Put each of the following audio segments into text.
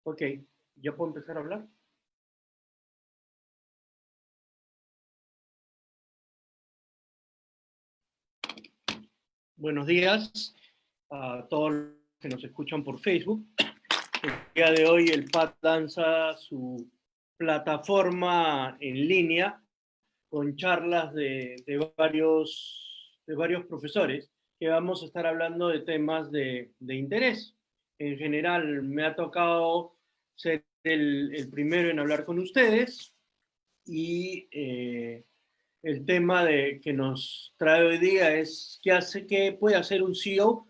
Ok, ¿ya puedo empezar a hablar? Buenos días a todos los que nos escuchan por Facebook. El día de hoy el PAT lanza su plataforma en línea con charlas de varios profesores que vamos a estar hablando de temas de interés. En general me ha tocado ser el primero en hablar con ustedes y el tema que nos trae hoy día es qué puede hacer un CEO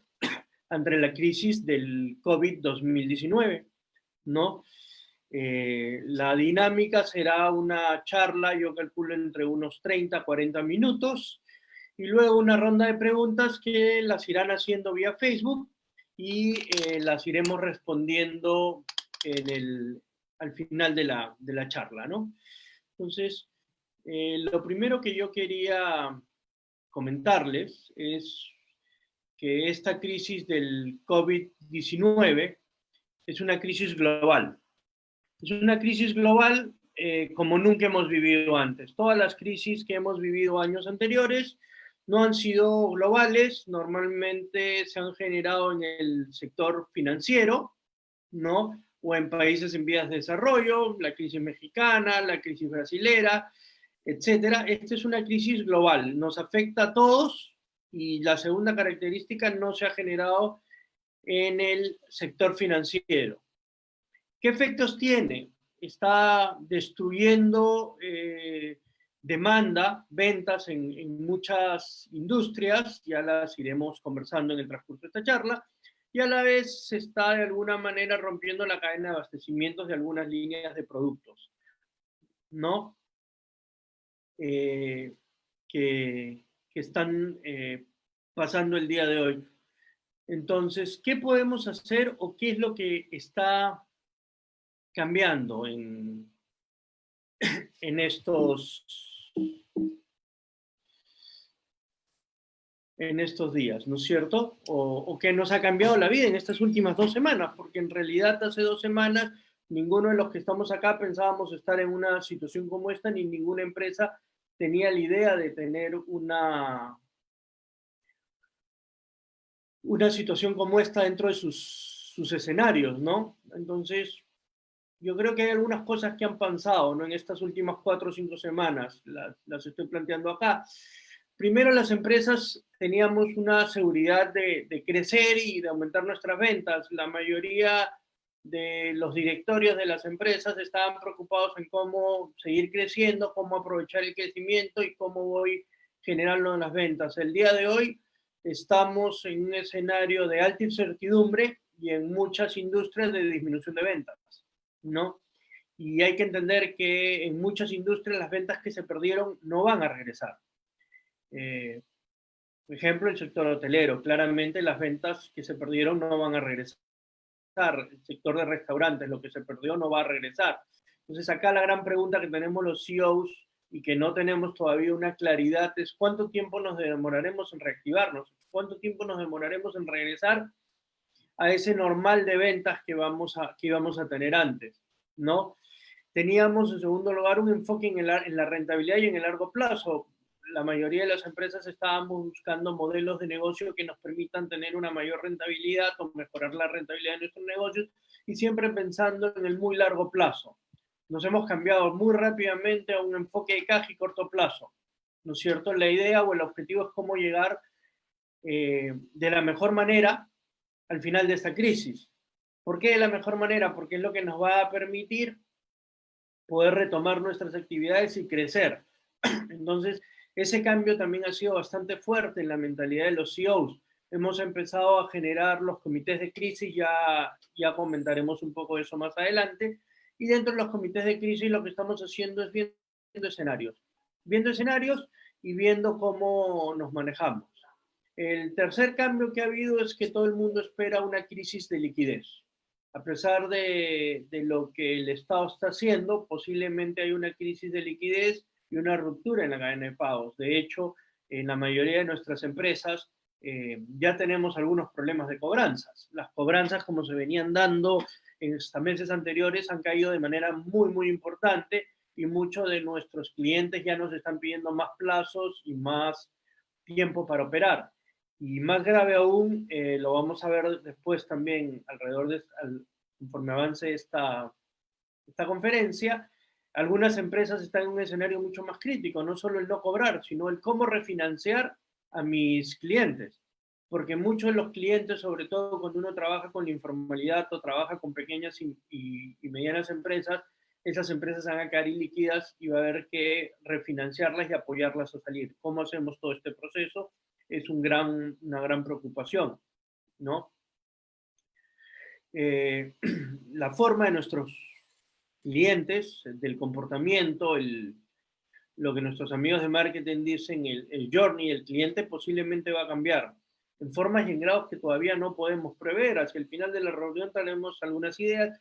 ante la crisis del COVID-2019, ¿no? La dinámica será una charla, yo calculo entre unos 30, 40 minutos, y luego una ronda de preguntas que las irán haciendo vía Facebook y las iremos respondiendo al final de la charla, ¿no? Entonces, lo primero que yo quería comentarles es que esta crisis del COVID-19 es una crisis global. Es una crisis global como nunca hemos vivido antes. Todas las crisis que hemos vivido años anteriores no han sido globales, normalmente se han generado en el sector financiero, ¿no? O en países en vías de desarrollo, la crisis mexicana, la crisis brasilera, etcétera. Esta es una crisis global, nos afecta a todos y la segunda característica no se ha generado en el sector financiero. ¿Qué efectos tiene? Está destruyendo demanda, ventas en muchas industrias, ya las iremos conversando en el transcurso de esta charla, y a la vez se está de alguna manera rompiendo la cadena de abastecimientos de algunas líneas de productos, ¿no? Que, que están pasando el día de hoy. Entonces, ¿qué podemos hacer o qué es lo que está cambiando en estos días, ¿no es cierto? O que nos ha cambiado la vida en estas últimas 2 semanas, porque en realidad hace 2 semanas ninguno de los que estamos acá pensábamos estar en una situación como esta, ni ninguna empresa tenía la idea de tener una situación como esta dentro de sus escenarios, ¿no? Entonces, yo creo que hay algunas cosas que han pasado, ¿no? En estas últimas 4 o 5 semanas, las estoy planteando acá. Primero, las empresas teníamos una seguridad de crecer y de aumentar nuestras ventas. La mayoría de los directorios de las empresas estaban preocupados en cómo seguir creciendo, cómo aprovechar el crecimiento y cómo voy generando las ventas. El día de hoy estamos en un escenario de alta incertidumbre y en muchas industrias de disminución de ventas, ¿no? Y hay que entender que en muchas industrias las ventas que se perdieron no van a regresar. Por ejemplo, el sector hotelero, claramente las ventas que se perdieron no van a regresar. El sector de restaurantes, lo que se perdió no va a regresar. Entonces acá la gran pregunta que tenemos los CEOs y que no tenemos todavía una claridad es cuánto tiempo nos demoraremos en reactivarnos, cuánto tiempo nos demoraremos en regresar a ese normal de ventas que íbamos a tener antes, ¿no? Teníamos, en segundo lugar, un enfoque en la rentabilidad y en el largo plazo. La mayoría de las empresas estábamos buscando modelos de negocio que nos permitan tener una mayor rentabilidad o mejorar la rentabilidad de nuestros negocios y siempre pensando en el muy largo plazo. Nos hemos cambiado muy rápidamente a un enfoque de caja y corto plazo, ¿no es cierto? La idea o el objetivo es cómo llegar de la mejor manera al final de esta crisis. ¿Por qué de la mejor manera? Porque es lo que nos va a permitir poder retomar nuestras actividades y crecer. Entonces, ese cambio también ha sido bastante fuerte en la mentalidad de los CEOs. Hemos empezado a generar los comités de crisis, ya comentaremos un poco de eso más adelante, y dentro de los comités de crisis lo que estamos haciendo es viendo escenarios y viendo cómo nos manejamos. El tercer cambio que ha habido es que todo el mundo espera una crisis de liquidez. A pesar de lo que el Estado está haciendo, posiblemente hay una crisis de liquidez y una ruptura en la cadena de pagos. De hecho, en la mayoría de nuestras empresas ya tenemos algunos problemas de cobranzas. Las cobranzas como se venían dando en estos meses anteriores han caído de manera muy, muy importante y muchos de nuestros clientes ya nos están pidiendo más plazos y más tiempo para operar. Y más grave aún, lo vamos a ver después también alrededor de, conforme avance esta conferencia, algunas empresas están en un escenario mucho más crítico, no solo el no cobrar, sino el cómo refinanciar a mis clientes. Porque muchos de los clientes, sobre todo cuando uno trabaja con la informalidad o trabaja con pequeñas y medianas empresas, esas empresas van a quedar ilíquidas y va a haber que refinanciarlas y apoyarlas a salir. ¿Cómo hacemos todo este proceso? Es una gran preocupación, ¿no? La forma de nuestros clientes, del comportamiento, lo que nuestros amigos de marketing dicen, el journey, el cliente posiblemente va a cambiar en formas y en grados que todavía no podemos prever. Hacia el final de la reunión tenemos algunas ideas,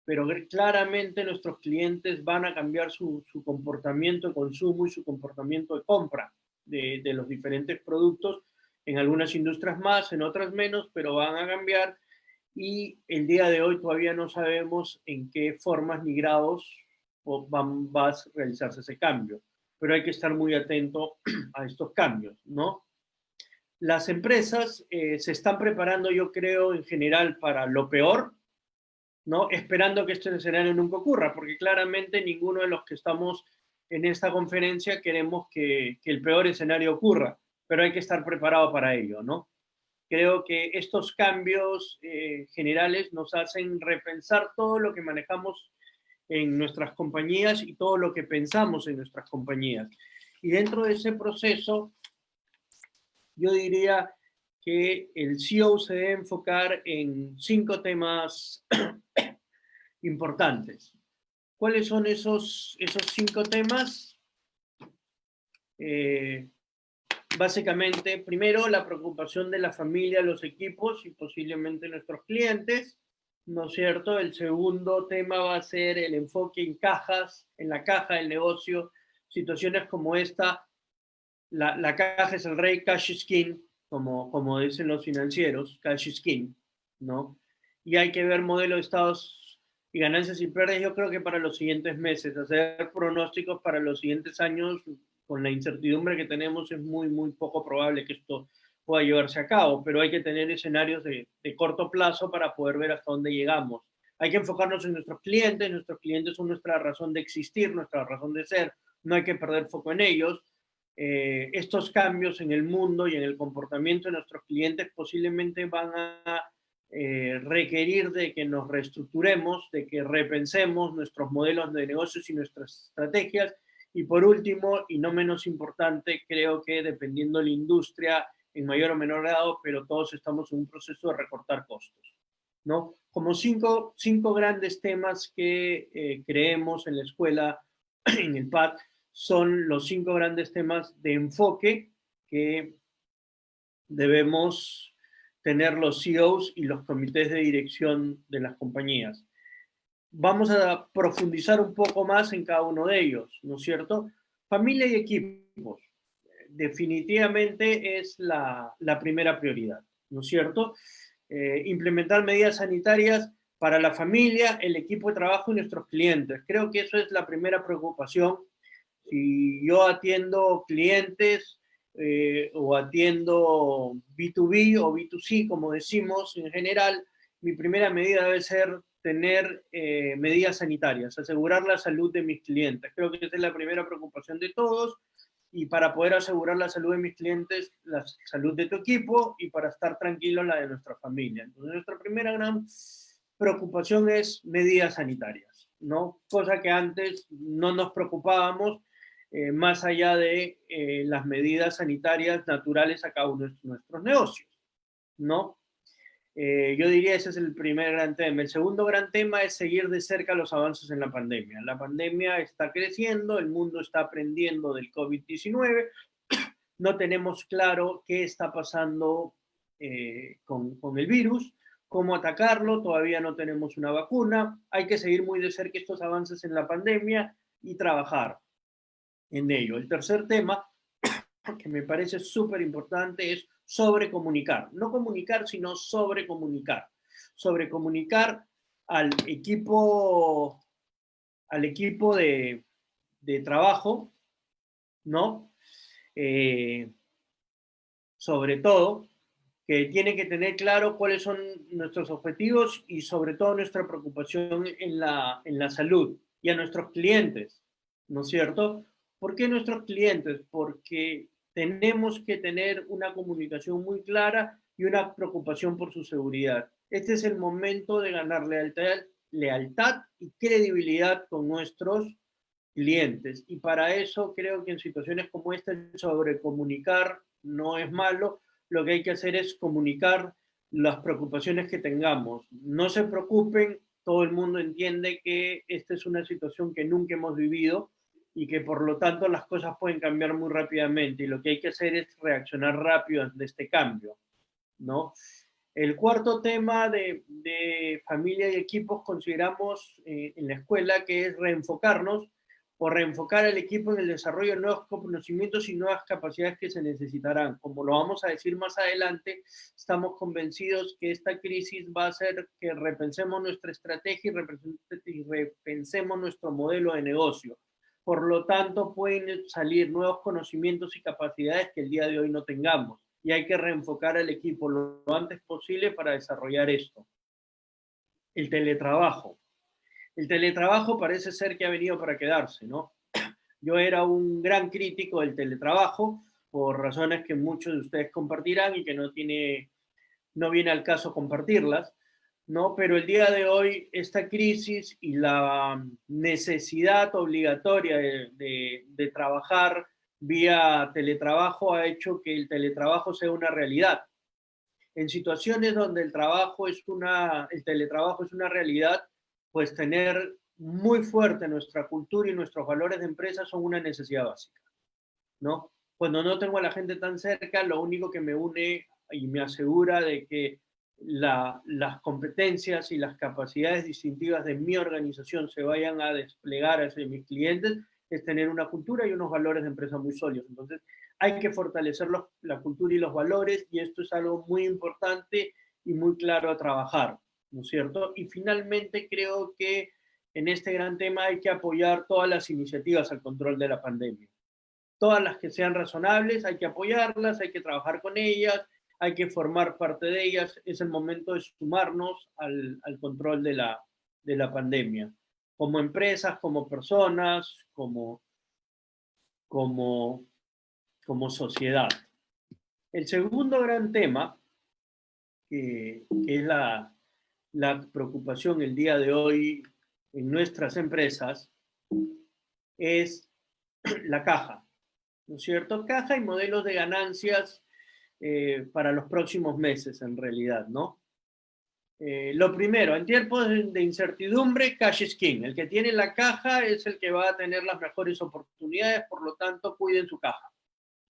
pero claramente nuestros clientes van a cambiar su comportamiento de consumo y su comportamiento de compra de los diferentes productos, en algunas industrias más, en otras menos, pero van a cambiar y el día de hoy todavía no sabemos en qué formas ni grados va a realizarse ese cambio, pero hay que estar muy atento a estos cambios, ¿no? Las empresas se están preparando, yo creo, en general para lo peor, ¿no? Esperando que este escenario nunca ocurra, porque claramente ninguno de los que estamos en esta conferencia queremos que el peor escenario ocurra, pero hay que estar preparado para ello, ¿no? Creo que estos cambios generales nos hacen repensar todo lo que manejamos en nuestras compañías y todo lo que pensamos en nuestras compañías. Y dentro de ese proceso, yo diría que el CEO se debe enfocar en 5 temas importantes. ¿Cuáles son esos 5 temas? Básicamente, primero, la preocupación de la familia, los equipos y posiblemente nuestros clientes, ¿no es cierto? El segundo tema va a ser el enfoque en cajas, en la caja del negocio, situaciones como esta. La caja es el rey, cash is king, como dicen los financieros, cash is king, ¿no? Y hay que ver modelo de estados y ganancias y pérdidas, yo creo que para los siguientes meses, hacer pronósticos para los siguientes años, con la incertidumbre que tenemos, es muy, muy poco probable que esto pueda llevarse a cabo, pero hay que tener escenarios de corto plazo para poder ver hasta dónde llegamos. Hay que enfocarnos en nuestros clientes son nuestra razón de existir, nuestra razón de ser, no hay que perder foco en ellos. Estos cambios en el mundo y en el comportamiento de nuestros clientes posiblemente van a requerir de que nos reestructuremos, de que repensemos nuestros modelos de negocios y nuestras estrategias. Y por último, y no menos importante, creo que dependiendo de la industria, en mayor o menor grado, pero todos estamos en un proceso de recortar costos, ¿no? Como cinco grandes temas que creemos en la escuela, en el PAD, son los 5 grandes temas de enfoque que debemos tener los CEOs y los comités de dirección de las compañías. Vamos a profundizar un poco más en cada uno de ellos, ¿no es cierto? Familia y equipos, definitivamente es la primera prioridad, ¿no es cierto? Implementar medidas sanitarias para la familia, el equipo de trabajo y nuestros clientes. Creo que eso es la primera preocupación. Si yo atiendo clientes o atiendo B2B o B2C, como decimos en general, mi primera medida debe ser tener medidas sanitarias, asegurar la salud de mis clientes. Creo que esa es la primera preocupación de todos y para poder asegurar la salud de mis clientes, la salud de tu equipo y para estar tranquilo la de nuestra familia. Entonces, nuestra primera gran preocupación es medidas sanitarias, ¿no? Cosa que antes no nos preocupábamos, más allá de las medidas sanitarias naturales a cada uno de nuestros negocios, ¿no? Yo diría ese es el primer gran tema. El segundo gran tema es seguir de cerca los avances en la pandemia. La pandemia está creciendo, el mundo está aprendiendo del COVID-19, no tenemos claro qué está pasando con el virus, cómo atacarlo, todavía no tenemos una vacuna, hay que seguir muy de cerca estos avances en la pandemia y trabajar en ello. El tercer tema, que me parece súper importante, es sobrecomunicar. No comunicar, sino sobrecomunicar. Sobrecomunicar al equipo de trabajo, ¿no? Sobre todo, que tiene que tener claro cuáles son nuestros objetivos y sobre todo nuestra preocupación en la salud y a nuestros clientes, ¿no es cierto? ¿Por qué nuestros clientes? Porque tenemos que tener una comunicación muy clara y una preocupación por su seguridad. Este es el momento de ganar lealtad y credibilidad con nuestros clientes. Y para eso creo que en situaciones como esta, sobrecomunicar no es malo. Lo que hay que hacer es comunicar las preocupaciones que tengamos. No se preocupen, todo el mundo entiende que esta es una situación que nunca hemos vivido y que por lo tanto las cosas pueden cambiar muy rápidamente y lo que hay que hacer es reaccionar rápido ante este cambio, ¿no? El cuarto tema de familia y equipos consideramos en la escuela que es reenfocarnos o reenfocar al equipo en el desarrollo de nuevos conocimientos y nuevas capacidades que se necesitarán. Como lo vamos a decir más adelante, estamos convencidos que esta crisis va a hacer que repensemos nuestra estrategia y repensemos nuestro modelo de negocio. Por lo tanto, pueden salir nuevos conocimientos y capacidades que el día de hoy no tengamos y hay que reenfocar al equipo lo antes posible para desarrollar esto. El teletrabajo. El teletrabajo parece ser que ha venido para quedarse, ¿no? Yo era un gran crítico del teletrabajo por razones que muchos de ustedes compartirán y que no viene al caso compartirlas, ¿no? Pero el día de hoy esta crisis y la necesidad obligatoria de trabajar vía teletrabajo ha hecho que el teletrabajo sea una realidad. En situaciones donde el teletrabajo es una realidad, pues tener muy fuerte nuestra cultura y nuestros valores de empresa son una necesidad básica, ¿no? Cuando no tengo a la gente tan cerca, lo único que me une y me asegura de que las competencias y las capacidades distintivas de mi organización se vayan a desplegar hacia mis clientes es tener una cultura y unos valores de empresa muy sólidos. Entonces, hay que fortalecer la cultura y los valores y esto es algo muy importante y muy claro a trabajar, ¿no es cierto? Y finalmente creo que en este gran tema hay que apoyar todas las iniciativas al control de la pandemia. Todas las que sean razonables, hay que apoyarlas, hay que trabajar con ellas, hay que formar parte de ellas. Es el momento de sumarnos al control de la pandemia, como empresas, como personas, como, como sociedad. El segundo gran tema, que es la preocupación el día de hoy en nuestras empresas, es la caja, ¿no es cierto? Caja y modelos de ganancias para los próximos meses, en realidad, ¿no? Lo primero, en tiempos de incertidumbre, cash is king. El que tiene la caja es el que va a tener las mejores oportunidades, por lo tanto, cuiden su caja,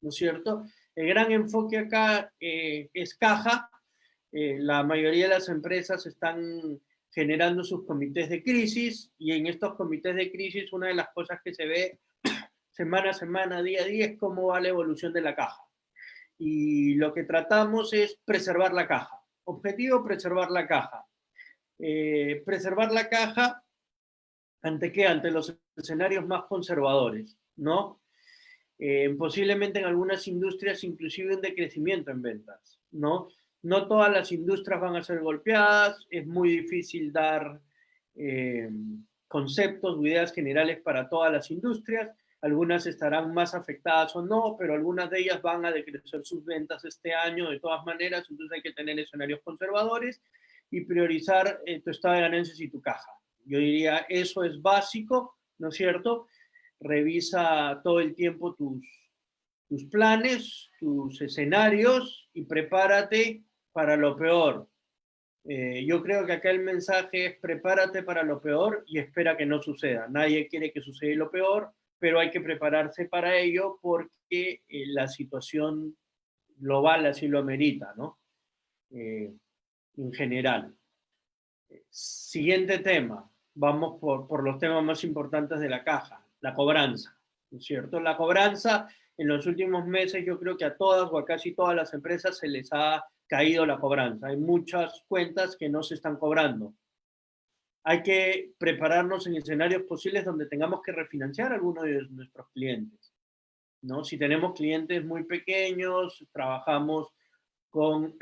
¿no es cierto? El gran enfoque acá es caja. La mayoría de las empresas están generando sus comités de crisis y en estos comités de crisis una de las cosas que se ve semana a semana, día a día, es cómo va la evolución de la caja. Y lo que tratamos es preservar la caja. Objetivo, preservar la caja. Preservar la caja, ¿ante qué? Ante los escenarios más conservadores, ¿no? Posiblemente en algunas industrias inclusive un decrecimiento en ventas, ¿no? No todas las industrias van a ser golpeadas, es muy difícil dar conceptos o ideas generales para todas las industrias, algunas estarán más afectadas o no, pero algunas de ellas van a decrecer sus ventas este año de todas maneras, entonces hay que tener escenarios conservadores y priorizar tu estado de ganancias y tu caja. Yo diría, eso es básico, ¿no es cierto? Revisa todo el tiempo tus planes, tus escenarios y prepárate para lo peor. Yo creo que acá el mensaje es prepárate para lo peor y espera que no suceda. Nadie quiere que suceda lo peor, pero hay que prepararse para ello porque la situación global así lo amerita, ¿no? En general. Siguiente tema. Vamos por los temas más importantes de la caja, la cobranza, ¿no es cierto? La cobranza, en los últimos meses yo creo que a todas o a casi todas las empresas se les ha caído la cobranza. Hay muchas cuentas que no se están cobrando. hay que prepararnos en escenarios posibles donde tengamos que refinanciar a algunos de nuestros clientes, ¿no? Si tenemos clientes muy pequeños, trabajamos con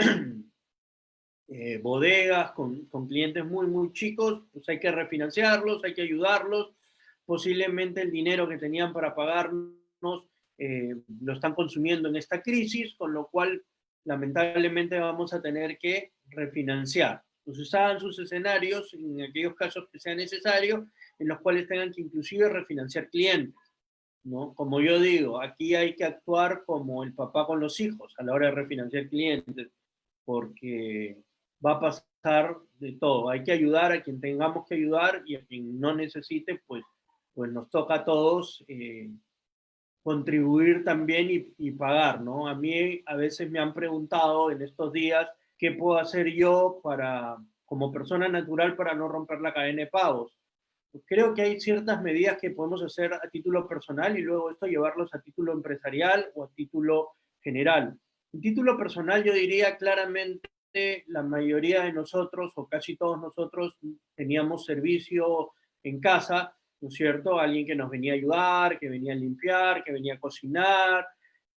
bodegas, con clientes muy, muy chicos, pues hay que refinanciarlos, hay que ayudarlos. Posiblemente el dinero que tenían para pagarnos lo están consumiendo en esta crisis, con lo cual lamentablemente vamos a tener que refinanciar. Entonces hagan sus escenarios en aquellos casos que sea necesario, en los cuales tengan que inclusive refinanciar clientes, ¿no? Como yo digo, aquí hay que actuar como el papá con los hijos a la hora de refinanciar clientes, porque va a pasar de todo. Hay que ayudar a quien tengamos que ayudar y a quien no necesite, pues nos toca a todos contribuir también y pagar, ¿no? A mí a veces me han preguntado en estos días qué puedo hacer yo para, como persona natural para no romper la cadena de pagos. Pues creo que hay ciertas medidas que podemos hacer a título personal y luego esto llevarlos a título empresarial o a título general. En título personal yo diría claramente la mayoría de nosotros o casi todos nosotros teníamos servicio en casa, ¿no es cierto? Alguien que nos venía a ayudar, que venía a limpiar, que venía a cocinar,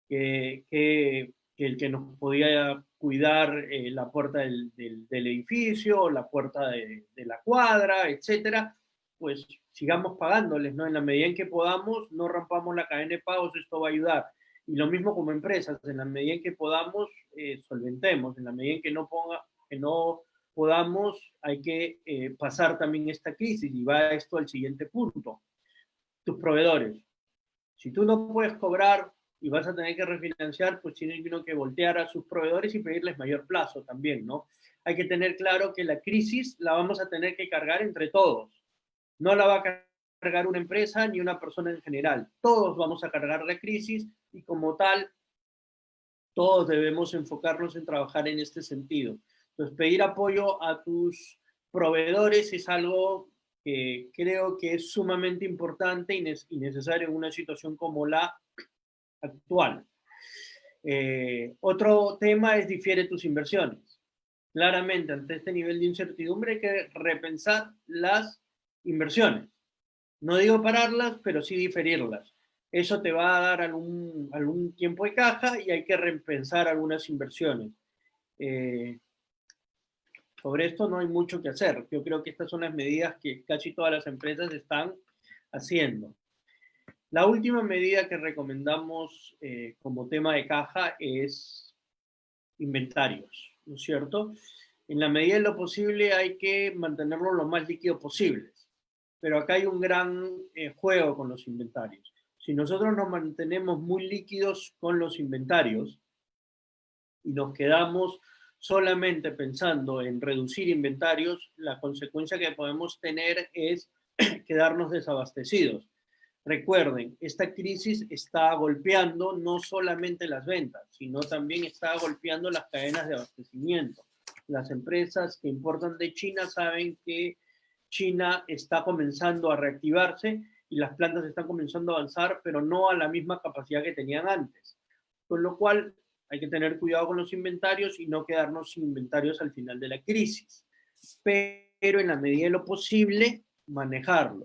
que el que nos podía cuidar la puerta del edificio, la puerta de la cuadra, etcétera, pues sigamos pagándoles, ¿no? En la medida en que podamos, no rompamos la cadena de pagos, esto va a ayudar. Y lo mismo como empresas, en la medida en que podamos, solventemos, en la medida en que no podamos, hay que pasar también esta crisis y va esto al siguiente punto. Tus proveedores. Si tú no puedes cobrar y vas a tener que refinanciar, pues tienen que voltear a sus proveedores y pedirles mayor plazo también, ¿no? Hay que tener claro que la crisis la vamos a tener que cargar entre todos. No la va a cargar una empresa ni una persona en general. Todos vamos a cargar la crisis y como tal, todos debemos enfocarnos en trabajar en este sentido. Entonces, pedir apoyo a tus proveedores es algo que creo que es sumamente importante y necesario en una situación como la actual. Otro tema es difiere tus inversiones. Claramente, ante este nivel de incertidumbre hay que repensar las inversiones. No digo pararlas, pero sí diferirlas. Eso te va a dar algún tiempo de caja y hay que repensar algunas inversiones. Eh, sobre esto no hay mucho que hacer. Yo creo que estas son las medidas que casi todas las empresas están haciendo. La última medida que recomendamos como tema de caja es inventarios, ¿no es cierto? En la medida de lo posible hay que mantenerlo lo más líquido posible. Pero acá hay un gran juego con los inventarios. Si nosotros nos mantenemos muy líquidos con los inventarios y nos quedamos solamente pensando en reducir inventarios, la consecuencia que podemos tener es quedarnos desabastecidos. Recuerden, esta crisis está golpeando no solamente las ventas, sino también está golpeando las cadenas de abastecimiento. Las empresas que importan de China saben que China está comenzando a reactivarse y las plantas están comenzando a avanzar, pero no a la misma capacidad que tenían antes. Con lo cual, hay que tener cuidado con los inventarios y no quedarnos sin inventarios al final de la crisis. Pero en la medida de lo posible, manejarlo.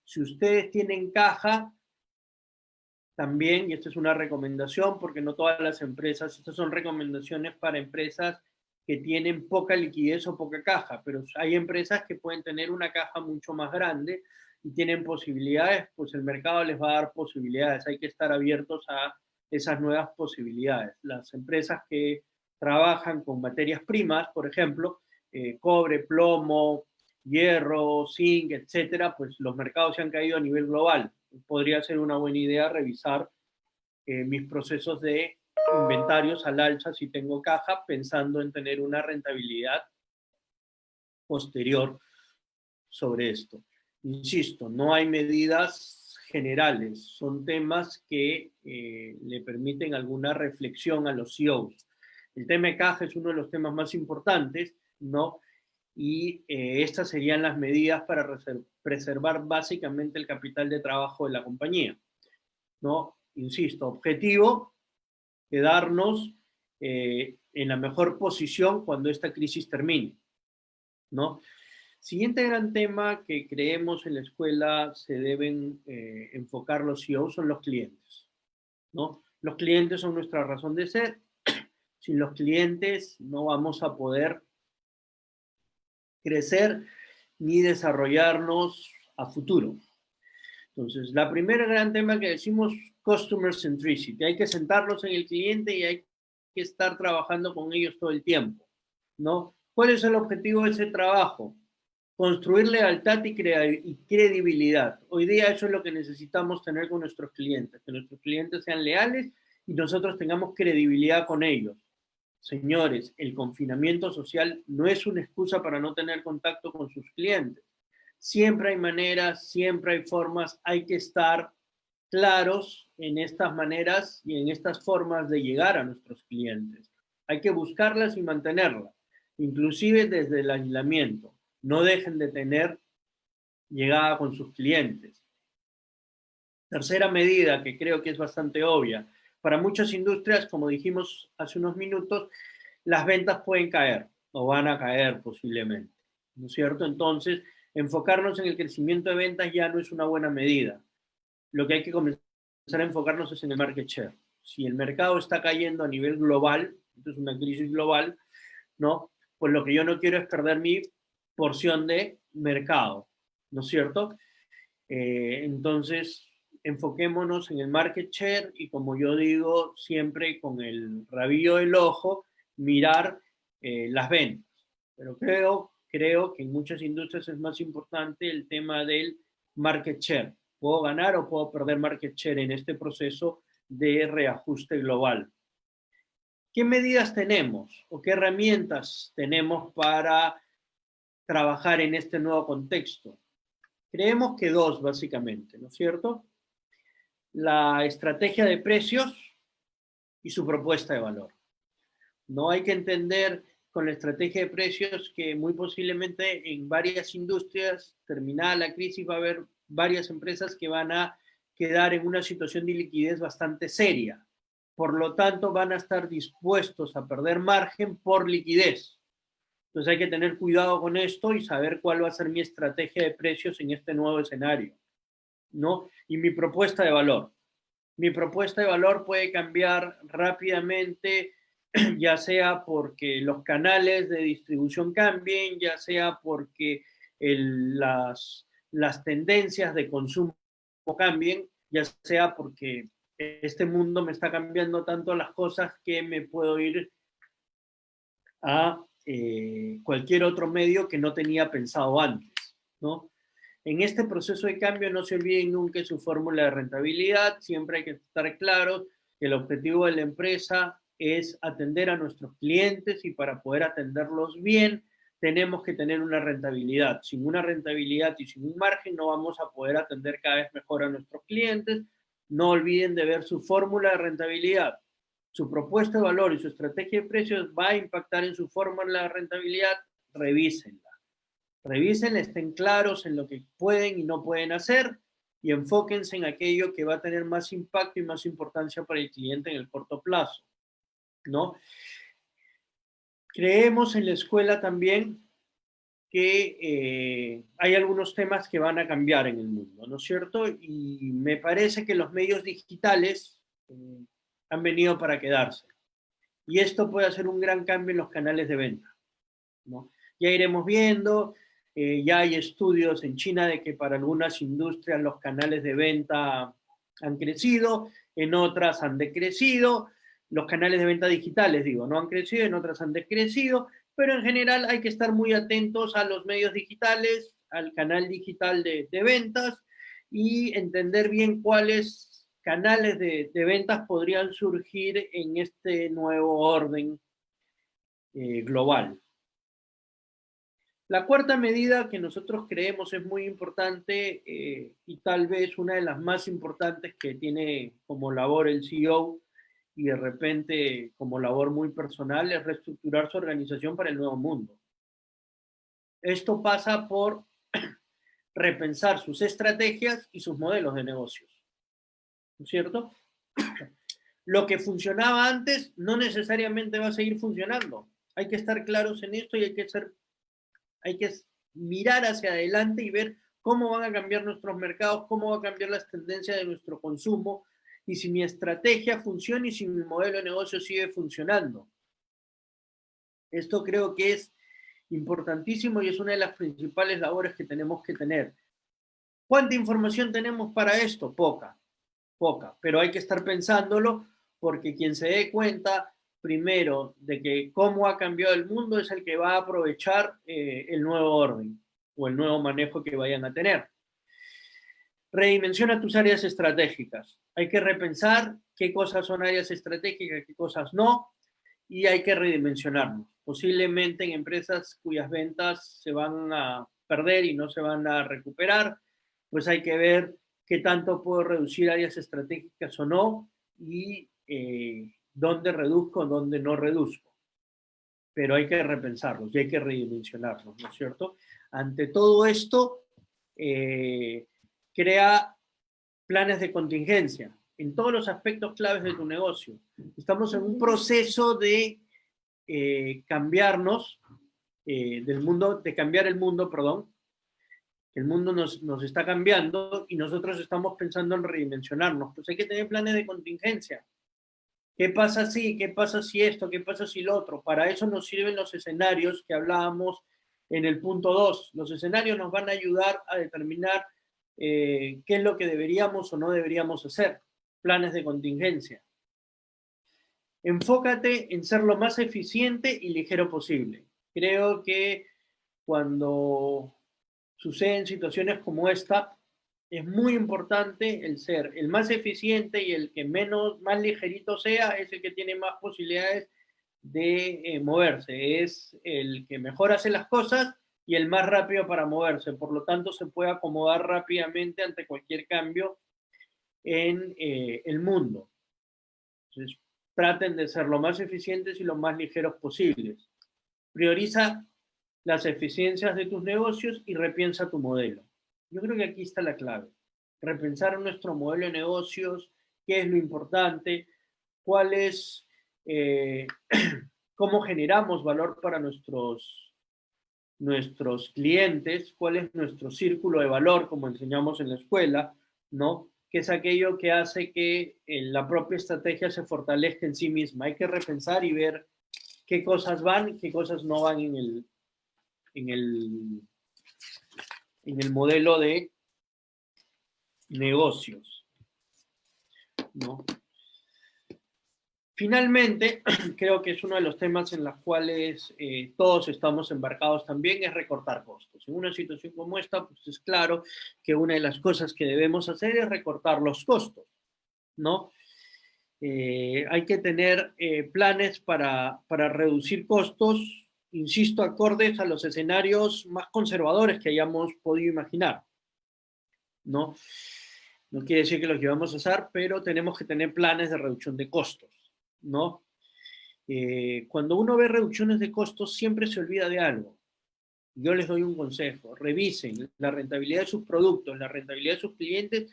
Si ustedes tienen caja, también, y esta es una recomendación, porque no todas las empresas, estas son recomendaciones para empresas que tienen poca liquidez o poca caja, pero hay empresas que pueden tener una caja mucho más grande y tienen posibilidades, pues el mercado les va a dar posibilidades, hay que estar abiertos a esas nuevas posibilidades. Las empresas que trabajan con materias primas, por ejemplo, cobre, plomo, hierro, zinc, etcétera, pues los mercados se han caído a nivel global. Podría ser una buena idea revisar mis procesos de inventarios al alza si tengo caja, pensando en tener una rentabilidad posterior sobre esto. Insisto, no hay medidas generales, son temas que le permiten alguna reflexión a los CEOs. El tema de caja es uno de los temas más importantes, ¿no? Y estas serían las medidas para preservar básicamente el capital de trabajo de la compañía, ¿no? Insisto, objetivo, quedarnos en la mejor posición cuando esta crisis termine, ¿no? Siguiente gran tema que creemos en la escuela se deben enfocar los CEOs son los clientes, ¿no? Los clientes son nuestra razón de ser. Sin los clientes no vamos a poder crecer ni desarrollarnos a futuro. Entonces, la primera gran tema que decimos, Customer Centricity. Hay que sentarnos en el cliente y hay que estar trabajando con ellos todo el tiempo, ¿no? ¿Cuál es el objetivo de ese trabajo? Construir lealtad y credibilidad. Hoy día eso es lo que necesitamos tener con nuestros clientes, que nuestros clientes sean leales y nosotros tengamos credibilidad con ellos. Señores, el confinamiento social no es una excusa para no tener contacto con sus clientes. Siempre hay maneras, siempre hay formas, hay que estar claros en estas maneras y en estas formas de llegar a nuestros clientes. Hay que buscarlas y mantenerlas, inclusive desde el aislamiento. No dejen de tener llegada con sus clientes. Tercera medida, que creo que es bastante obvia. Para muchas industrias, como dijimos hace unos minutos, las ventas pueden caer o van a caer posiblemente, ¿no es cierto? Entonces, enfocarnos en el crecimiento de ventas ya no es una buena medida. Lo que hay que comenzar a enfocarnos es en el market share. Si el mercado está cayendo a nivel global, esto es una crisis global, ¿no? Pues lo que yo no quiero es perder mi porción de mercado, ¿no es cierto? Entonces, enfoquémonos en el market share y como yo digo, siempre con el rabillo del ojo, mirar las ventas. Pero creo que en muchas industrias es más importante el tema del market share. ¿Puedo ganar o puedo perder market share en este proceso de reajuste global? ¿Qué medidas tenemos o qué herramientas tenemos para trabajar en este nuevo contexto? Creemos que dos, básicamente, ¿no es cierto? La estrategia de precios y su propuesta de valor. No hay que entender con la estrategia de precios que muy posiblemente en varias industrias, terminada la crisis, va a haber varias empresas que van a quedar en una situación de liquidez bastante seria. Por lo tanto, van a estar dispuestos a perder margen por liquidez. Entonces hay que tener cuidado con esto y saber cuál va a ser mi estrategia de precios en este nuevo escenario, ¿no? Y mi propuesta de valor. Mi propuesta de valor puede cambiar rápidamente, ya sea porque los canales de distribución cambien, ya sea porque las tendencias de consumo cambien, ya sea porque este mundo me está cambiando tanto las cosas que me puedo ir a cualquier otro medio que no tenía pensado antes, ¿no? En este proceso de cambio no se olviden nunca su fórmula de rentabilidad, siempre hay que estar claros que el objetivo de la empresa es atender a nuestros clientes y para poder atenderlos bien tenemos que tener una rentabilidad. Sin una rentabilidad y sin un margen no vamos a poder atender cada vez mejor a nuestros clientes. No olviden de ver su fórmula de rentabilidad. Su propuesta de valor y su estrategia de precios va a impactar en su fórmula de rentabilidad. Revísenla. Revisen, estén claros en lo que pueden y no pueden hacer y enfóquense en aquello que va a tener más impacto y más importancia para el cliente en el corto plazo, ¿no? Creemos en la escuela también que hay algunos temas que van a cambiar en el mundo, ¿no es cierto? Y me parece que los medios digitales han venido para quedarse. Y esto puede hacer un gran cambio en los canales de venta, ¿no? Ya iremos viendo, ya hay estudios en China de que para algunas industrias los canales de venta han crecido, en otras han decrecido, los canales de venta digitales, digo, no han crecido, en otras han decrecido, pero en general hay que estar muy atentos a los medios digitales, al canal digital de ventas y entender bien cuáles canales de ventas podrían surgir en este nuevo orden global. La cuarta medida que nosotros creemos es muy importante y tal vez una de las más importantes que tiene como labor el CEO y de repente como labor muy personal es reestructurar su organización para el nuevo mundo. Esto pasa por repensar sus estrategias y sus modelos de negocios, ¿no es cierto? Lo que funcionaba antes no necesariamente va a seguir funcionando. Hay que estar claros en esto y hay que mirar hacia adelante y ver cómo van a cambiar nuestros mercados, cómo va a cambiar las tendencias de nuestro consumo, y si mi estrategia funciona y si mi modelo de negocio sigue funcionando. Esto creo que es importantísimo y es una de las principales labores que tenemos que tener. ¿Cuánta información tenemos para esto? Poca, pero hay que estar pensándolo porque quien se dé cuenta primero de que cómo ha cambiado el mundo es el que va a aprovechar el nuevo orden o el nuevo manejo que vayan a tener. Redimensiona tus áreas estratégicas. Hay que repensar qué cosas son áreas estratégicas, qué cosas no, y hay que redimensionarnos. Posiblemente en empresas cuyas ventas se van a perder y no se van a recuperar, pues hay que ver qué tanto puedo reducir áreas estratégicas o no y dónde reduzco, dónde no reduzco. Pero hay que repensarlos y hay que redimensionarlos, ¿no es cierto? Ante todo esto, crea planes de contingencia en todos los aspectos claves de tu negocio. Estamos en un proceso de cambiarnos del mundo, de cambiar el mundo, perdón. El mundo nos está cambiando y nosotros estamos pensando en redimensionarnos. Pues hay que tener planes de contingencia. ¿Qué pasa si? ¿Qué pasa si esto? ¿Qué pasa si lo otro? Para eso nos sirven los escenarios que hablábamos en el punto 2. Los escenarios nos van a ayudar a determinar qué es lo que deberíamos o no deberíamos hacer. Planes de contingencia. Enfócate en ser lo más eficiente y ligero posible. Creo que cuando suceden situaciones como esta, es muy importante el ser el más eficiente y el que más ligerito sea, es el que tiene más posibilidades de moverse. Es el que mejor hace las cosas y el más rápido para moverse. Por lo tanto, se puede acomodar rápidamente ante cualquier cambio en el mundo. Entonces, traten de ser lo más eficientes y lo más ligeros posibles. Prioriza las eficiencias de tus negocios y repiensa tu modelo. Yo creo que aquí está la clave. Repensar nuestro modelo de negocios, qué es lo importante, cuál es, cómo generamos valor para nuestros clientes, cuál es nuestro círculo de valor, como enseñamos en la escuela, ¿no? Que es aquello que hace que la propia estrategia se fortalezca en sí misma. Hay que repensar y ver qué cosas van y qué cosas no van en el modelo de negocios, ¿no? Finalmente, creo que es uno de los temas en los cuales todos estamos embarcados también, es recortar costos. En una situación como esta, pues es claro que una de las cosas que debemos hacer es recortar los costos, ¿no? Hay que tener planes para reducir costos, insisto, acordes a los escenarios más conservadores que hayamos podido imaginar, ¿no? No quiere decir que los llevamos a hacer, pero tenemos que tener planes de reducción de costos, ¿no? Cuando uno ve reducciones de costos, siempre se olvida de algo. Yo les doy un consejo: revisen la rentabilidad de sus productos, la rentabilidad de sus clientes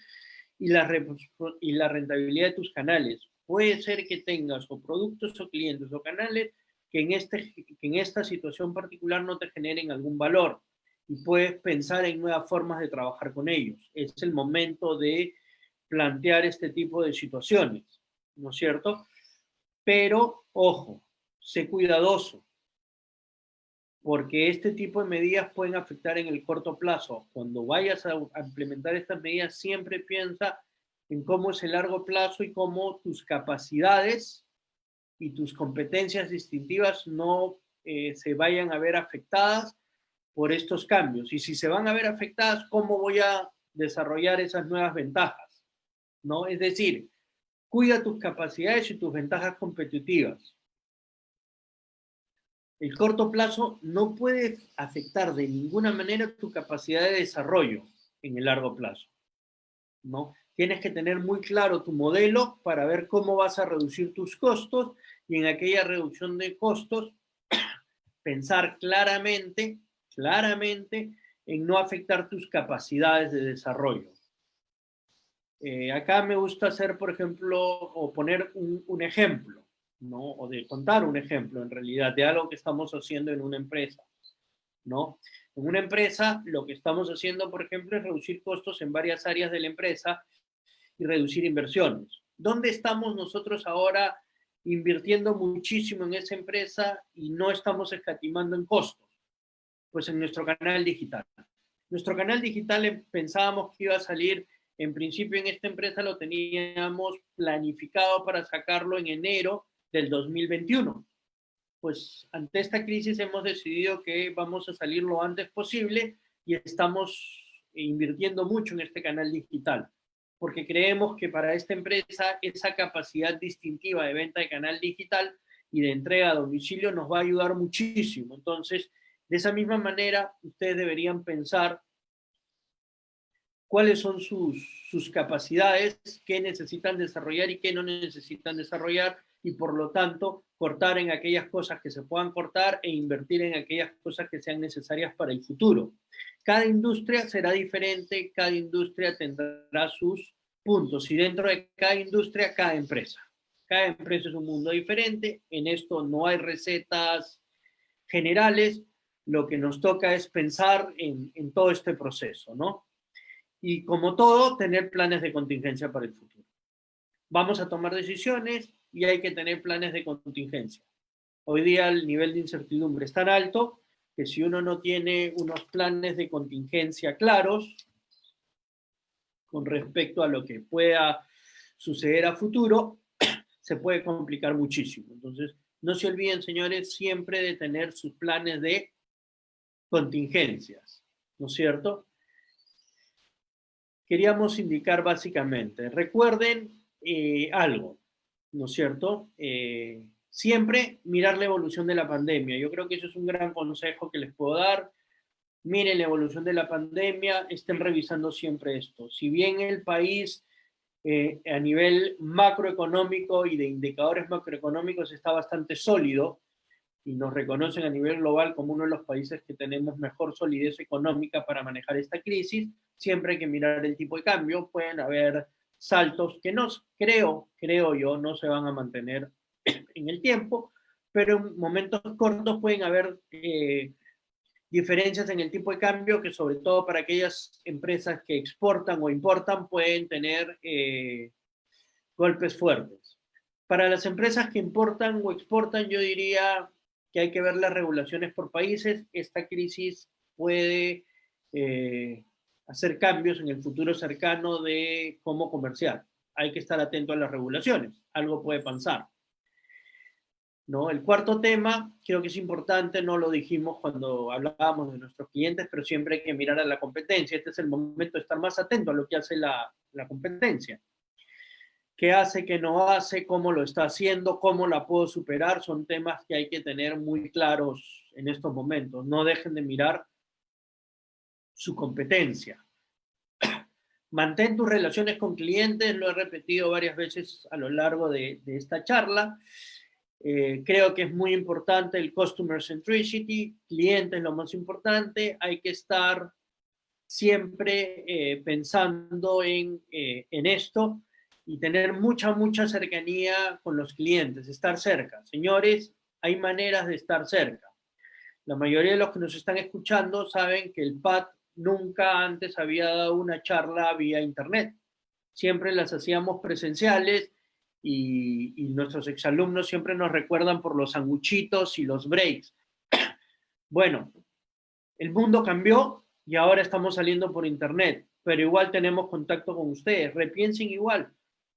y la rentabilidad de tus canales. Puede ser que tengas o productos o clientes o canales que en esta situación particular no te generen algún valor y puedes pensar en nuevas formas de trabajar con ellos. Es el momento de plantear este tipo de situaciones, ¿no es cierto? Pero, ojo, sé cuidadoso, porque este tipo de medidas pueden afectar en el corto plazo. Cuando vayas a implementar estas medidas, siempre piensa en cómo es el largo plazo y cómo tus capacidades y tus competencias distintivas no se vayan a ver afectadas por estos cambios. Y si se van a ver afectadas, ¿cómo voy a desarrollar esas nuevas ventajas? ¿No? Es decir, cuida tus capacidades y tus ventajas competitivas. El corto plazo no puede afectar de ninguna manera tu capacidad de desarrollo en el largo plazo, ¿no? Tienes que tener muy claro tu modelo para ver cómo vas a reducir tus costos y en aquella reducción de costos pensar claramente en no afectar tus capacidades de desarrollo. Acá me gusta hacer, por ejemplo, o poner un ejemplo, ¿no? O de contar un ejemplo, en realidad, de algo que estamos haciendo en una empresa, ¿no? En una empresa, lo que estamos haciendo, por ejemplo, es reducir costos en varias áreas de la empresa y reducir inversiones. ¿Dónde estamos nosotros ahora invirtiendo muchísimo en esa empresa y no estamos escatimando en costos? Pues en nuestro canal digital. Nuestro canal digital pensábamos que iba a salir, en principio en esta empresa lo teníamos planificado para sacarlo en enero del 2021. Pues ante esta crisis hemos decidido que vamos a salir lo antes posible y estamos invirtiendo mucho en este canal digital, porque creemos que para esta empresa esa capacidad distintiva de venta de canal digital y de entrega a domicilio nos va a ayudar muchísimo. Entonces, de esa misma manera, ustedes deberían pensar cuáles son sus capacidades, qué necesitan desarrollar y qué no necesitan desarrollar, y por lo tanto cortar en aquellas cosas que se puedan cortar e invertir en aquellas cosas que sean necesarias para el futuro. Cada industria será diferente, cada industria tendrá sus puntos y dentro de cada industria, cada empresa. Cada empresa es un mundo diferente, en esto no hay recetas generales, lo que nos toca es pensar en todo este proceso, ¿no? Y como todo, tener planes de contingencia para el futuro. Vamos a tomar decisiones y hay que tener planes de contingencia. Hoy día el nivel de incertidumbre es tan alto que si uno no tiene unos planes de contingencia claros con respecto a lo que pueda suceder a futuro, se puede complicar muchísimo. Entonces, no se olviden, señores, siempre de tener sus planes de contingencias, ¿no es cierto? Queríamos indicar básicamente, recuerden algo, ¿no es cierto? Siempre mirar la evolución de la pandemia. Yo creo que eso es un gran consejo que les puedo dar. Miren la evolución de la pandemia, estén revisando siempre esto. Si bien el país a nivel macroeconómico y de indicadores macroeconómicos está bastante sólido, y nos reconocen a nivel global como uno de los países que tenemos mejor solidez económica para manejar esta crisis, siempre hay que mirar el tipo de cambio, pueden haber saltos que no, creo yo, no se van a mantener en el tiempo, pero en momentos cortos pueden haber diferencias en el tipo de cambio que sobre todo para aquellas empresas que exportan o importan pueden tener golpes fuertes. Para las empresas que importan o exportan, yo diría que hay que ver las regulaciones por países. Esta crisis puede hacer cambios en el futuro cercano de cómo comerciar. Hay que estar atento a las regulaciones. Algo puede pasar, ¿no? El cuarto tema, creo que es importante, no lo dijimos cuando hablábamos de nuestros clientes, pero siempre hay que mirar a la competencia. Este es el momento de estar más atento a lo que hace la competencia. ¿Qué hace, qué no hace, cómo lo está haciendo, cómo la puedo superar? Son temas que hay que tener muy claros en estos momentos. No dejen de mirar su competencia. Mantén tus relaciones con clientes, lo he repetido varias veces a lo largo de esta charla. Creo que es muy importante el customer centricity, cliente es lo más importante, hay que estar siempre pensando en esto y tener mucha cercanía con los clientes, estar cerca. Señores, hay maneras de estar cerca. La mayoría de los que nos están escuchando saben que el PAD nunca antes había dado una charla vía internet. Siempre las hacíamos presenciales y nuestros exalumnos siempre nos recuerdan por los sanguchitos y los breaks. Bueno, el mundo cambió y ahora estamos saliendo por internet, pero igual tenemos contacto con ustedes. Repiensen igual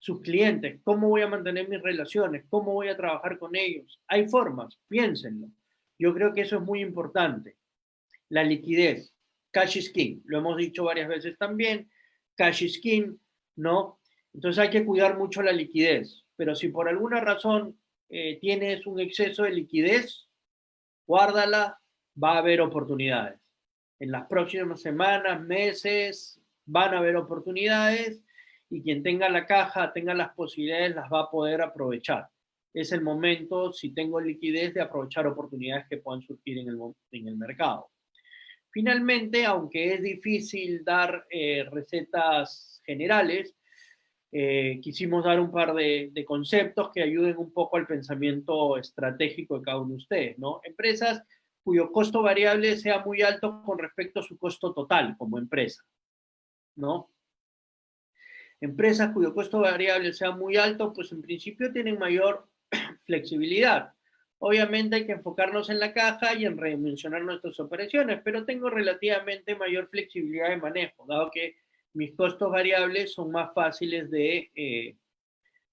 sus clientes, cómo voy a mantener mis relaciones, cómo voy a trabajar con ellos. Hay formas, piénsenlo. Yo creo que eso es muy importante. La liquidez, cash is king, lo hemos dicho varias veces también, cash is king, ¿no? Entonces hay que cuidar mucho la liquidez, pero si por alguna razón tienes un exceso de liquidez, guárdala, va a haber oportunidades. En las próximas semanas, meses, van a haber oportunidades y quien tenga la caja, tenga las posibilidades, las va a poder aprovechar. Es el momento, si tengo liquidez, de aprovechar oportunidades que puedan surgir en el mercado. Finalmente, aunque es difícil dar recetas generales, quisimos dar un par de conceptos que ayuden un poco al pensamiento estratégico de cada uno de ustedes, ¿no? Empresas cuyo costo variable sea muy alto con respecto a su costo total como empresa, ¿no? Empresas cuyo costo variable sea muy alto, pues en principio tienen mayor flexibilidad. Obviamente hay que enfocarnos en la caja y en redimensionar nuestras operaciones, pero tengo relativamente mayor flexibilidad de manejo, dado que mis costos variables son más fáciles de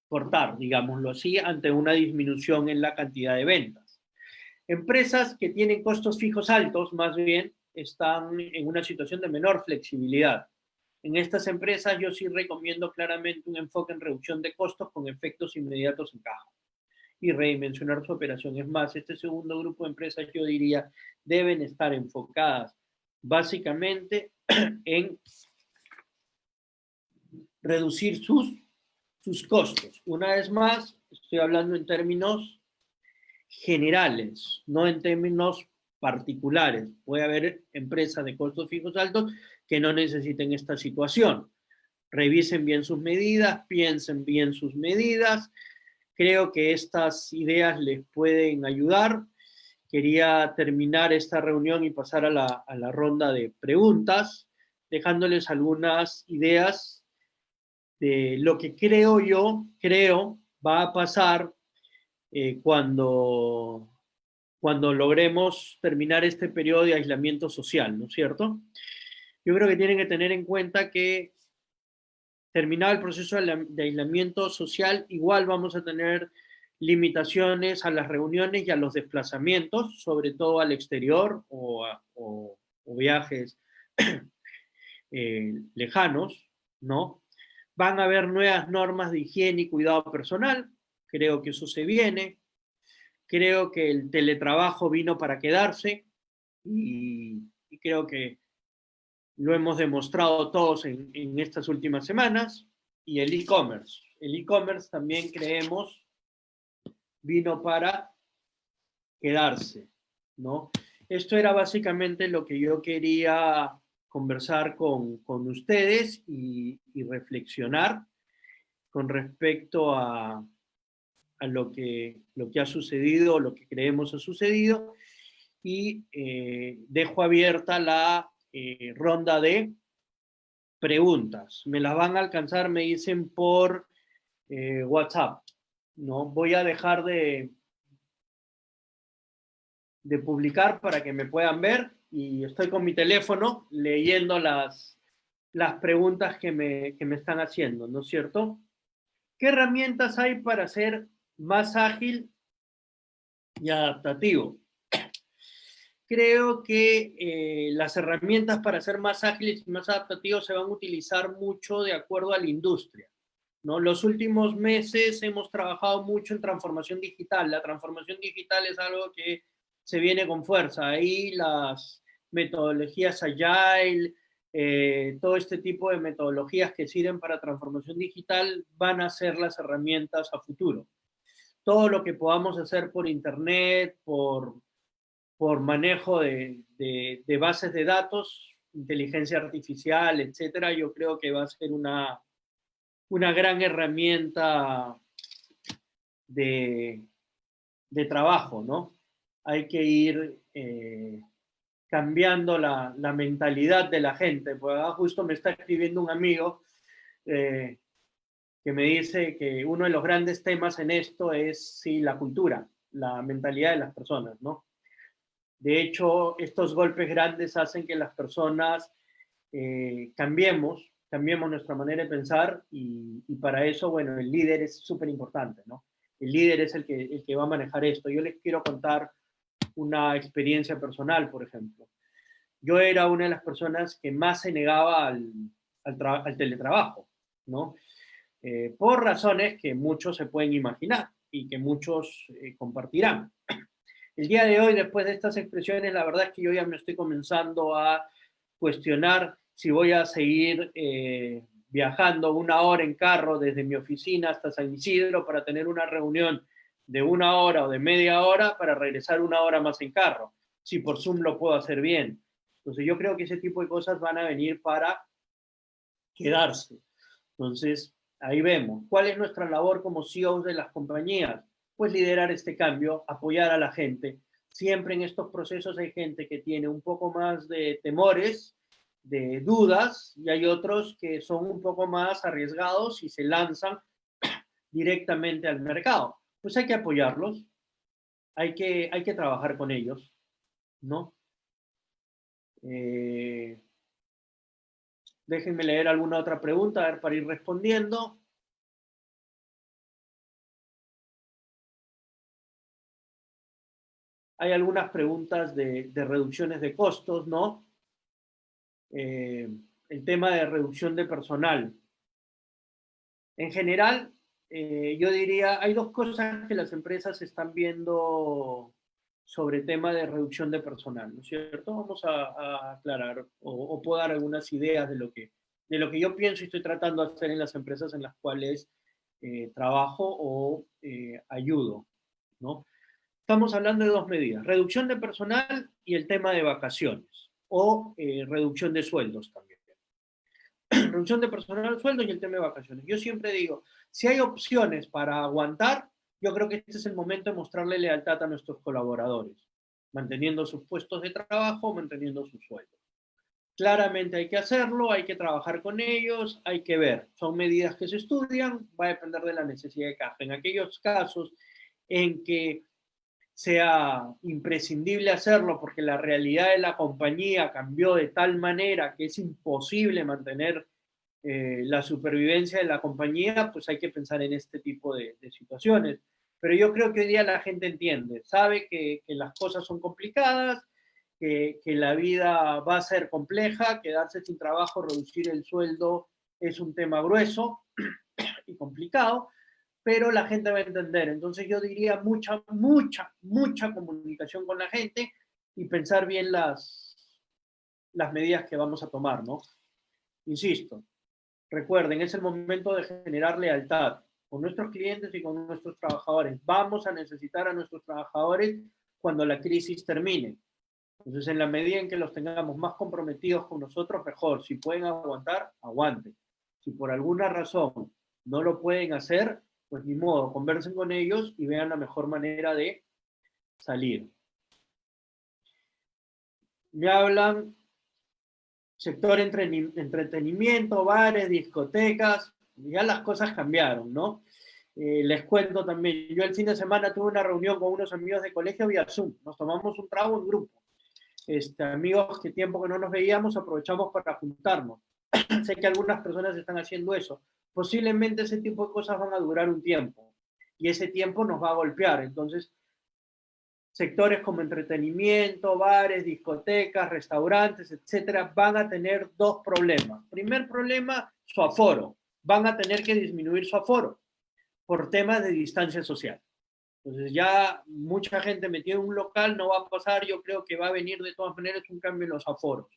cortar, digámoslo así, ante una disminución en la cantidad de ventas. Empresas que tienen costos fijos altos, más bien, están en una situación de menor flexibilidad. En estas empresas yo sí recomiendo claramente un enfoque en reducción de costos con efectos inmediatos en caja y redimensionar su operación. Es más, este segundo grupo de empresas yo diría deben estar enfocadas básicamente en reducir sus costos. Una vez más, estoy hablando en términos generales, no en términos particulares. Puede haber empresas de costos fijos altos que no necesiten esta situación. Revisen bien sus medidas, piensen bien sus medidas. Creo que estas ideas les pueden ayudar. Quería terminar esta reunión y pasar a la ronda de preguntas, dejándoles algunas ideas de lo que creo va a pasar cuando logremos terminar este periodo de aislamiento social, ¿no es cierto? Yo creo que tienen que tener en cuenta que terminado el proceso de aislamiento social, igual vamos a tener limitaciones a las reuniones y a los desplazamientos, sobre todo al exterior o viajes lejanos, ¿no? Van a haber nuevas normas de higiene y cuidado personal, creo que eso se viene, creo que el teletrabajo vino para quedarse y creo que lo hemos demostrado todos en estas últimas semanas, y el e-commerce. El e-commerce también creemos vino para quedarse, ¿no? Esto era básicamente lo que yo quería conversar con ustedes y reflexionar con respecto a lo que ha sucedido, lo que creemos ha sucedido, y dejo abierta la ronda de preguntas. Me las van a alcanzar, me dicen, por WhatsApp, ¿no? Voy a dejar de publicar para que me puedan ver y estoy con mi teléfono leyendo las preguntas que me están haciendo, ¿no es cierto? ¿Qué herramientas hay para ser más ágil y adaptativo? Creo que las herramientas para ser más ágiles y más adaptativos se van a utilizar mucho de acuerdo a la industria, ¿no? Los últimos meses hemos trabajado mucho en transformación digital. La transformación digital es algo que se viene con fuerza. Ahí las metodologías Agile, todo este tipo de metodologías que sirven para transformación digital van a ser las herramientas a futuro. Todo lo que podamos hacer por Internet, por manejo de bases de datos, inteligencia artificial, etcétera, yo creo que va a ser una gran herramienta de, de trabajo, ¿no? Hay que ir cambiando la mentalidad de la gente. Pues justo me está escribiendo un amigo que me dice que uno de los grandes temas en esto es, sí, la cultura, la mentalidad de las personas, ¿no? De hecho, estos golpes grandes hacen que las personas cambiemos nuestra manera de pensar y para eso, bueno, el líder es súper importante, ¿no? El líder es el que va a manejar esto. Yo les quiero contar una experiencia personal, por ejemplo. Yo era una de las personas que más se negaba al teletrabajo, ¿no? Por razones que muchos se pueden imaginar y que muchos compartirán. El día de hoy, después de estas expresiones, la verdad es que yo ya me estoy comenzando a cuestionar si voy a seguir viajando una hora en carro desde mi oficina hasta San Isidro para tener una reunión de una hora o de media hora para regresar una hora más en carro. Si por Zoom lo puedo hacer bien. Entonces yo creo que ese tipo de cosas van a venir para quedarse. Entonces, ahí vemos. ¿Cuál es nuestra labor como CEOs de las compañías? Pues liderar este cambio, apoyar a la gente, siempre en estos procesos hay gente que tiene un poco más de temores, de dudas, y hay otros que son un poco más arriesgados y se lanzan directamente al mercado. Pues hay que apoyarlos, hay que trabajar con ellos, ¿no? Eh, Déjenme leer alguna otra pregunta, a ver, para ir respondiendo. Hay algunas preguntas de reducciones de costos, ¿no? Eh, el tema de reducción de personal. En general, yo diría, hay dos cosas que las empresas están viendo sobre el tema de reducción de personal, ¿no es cierto? Vamos a aclarar o puedo dar algunas ideas de lo que yo pienso y estoy tratando de hacer en las empresas en las cuales trabajo o ayudo, ¿no? Estamos hablando de dos medidas, reducción de personal y el tema de vacaciones o reducción de sueldos también. Reducción de personal, sueldo y el tema de vacaciones. Yo siempre digo, si hay opciones para aguantar, yo creo que este es el momento de mostrarle lealtad a nuestros colaboradores, manteniendo sus puestos de trabajo, manteniendo sus sueldos. Claramente hay que hacerlo, hay que trabajar con ellos, hay que ver. Son medidas que se estudian, va a depender de la necesidad de caja. En aquellos casos en que sea imprescindible hacerlo porque la realidad de la compañía cambió de tal manera que es imposible mantener la supervivencia de la compañía, pues hay que pensar en este tipo de situaciones. Pero yo creo que hoy día la gente entiende, sabe que las cosas son complicadas, que la vida va a ser compleja, quedarse sin trabajo, reducir el sueldo es un tema grueso y complicado, pero la gente va a entender. Entonces yo diría mucha comunicación con la gente y pensar bien las medidas que vamos a tomar, ¿no? Insisto, recuerden, es el momento de generar lealtad con nuestros clientes y con nuestros trabajadores. Vamos a necesitar a nuestros trabajadores cuando la crisis termine. Entonces, en la medida en que los tengamos más comprometidos con nosotros, mejor. Si pueden aguantar, aguanten. Si por alguna razón no lo pueden hacer, pues ni modo, conversen con ellos y vean la mejor manera de salir. Me hablan sector entretenimiento, bares, discotecas, ya las cosas cambiaron, ¿no? Les cuento también, yo el fin de semana tuve una reunión con unos amigos de colegio vía Zoom, nos tomamos un trago en grupo. Amigos que tiempo que no nos veíamos, aprovechamos para juntarnos. Sé que algunas personas están haciendo eso. Posiblemente ese tipo de cosas van a durar un tiempo y ese tiempo nos va a golpear. Entonces, sectores como entretenimiento, bares, discotecas, restaurantes, etcétera, van a tener dos problemas. Primer problema, su aforo. Van a tener que disminuir su aforo por temas de distancia social. Entonces ya mucha gente metida en un local no va a pasar, yo creo que va a venir de todas maneras un cambio en los aforos.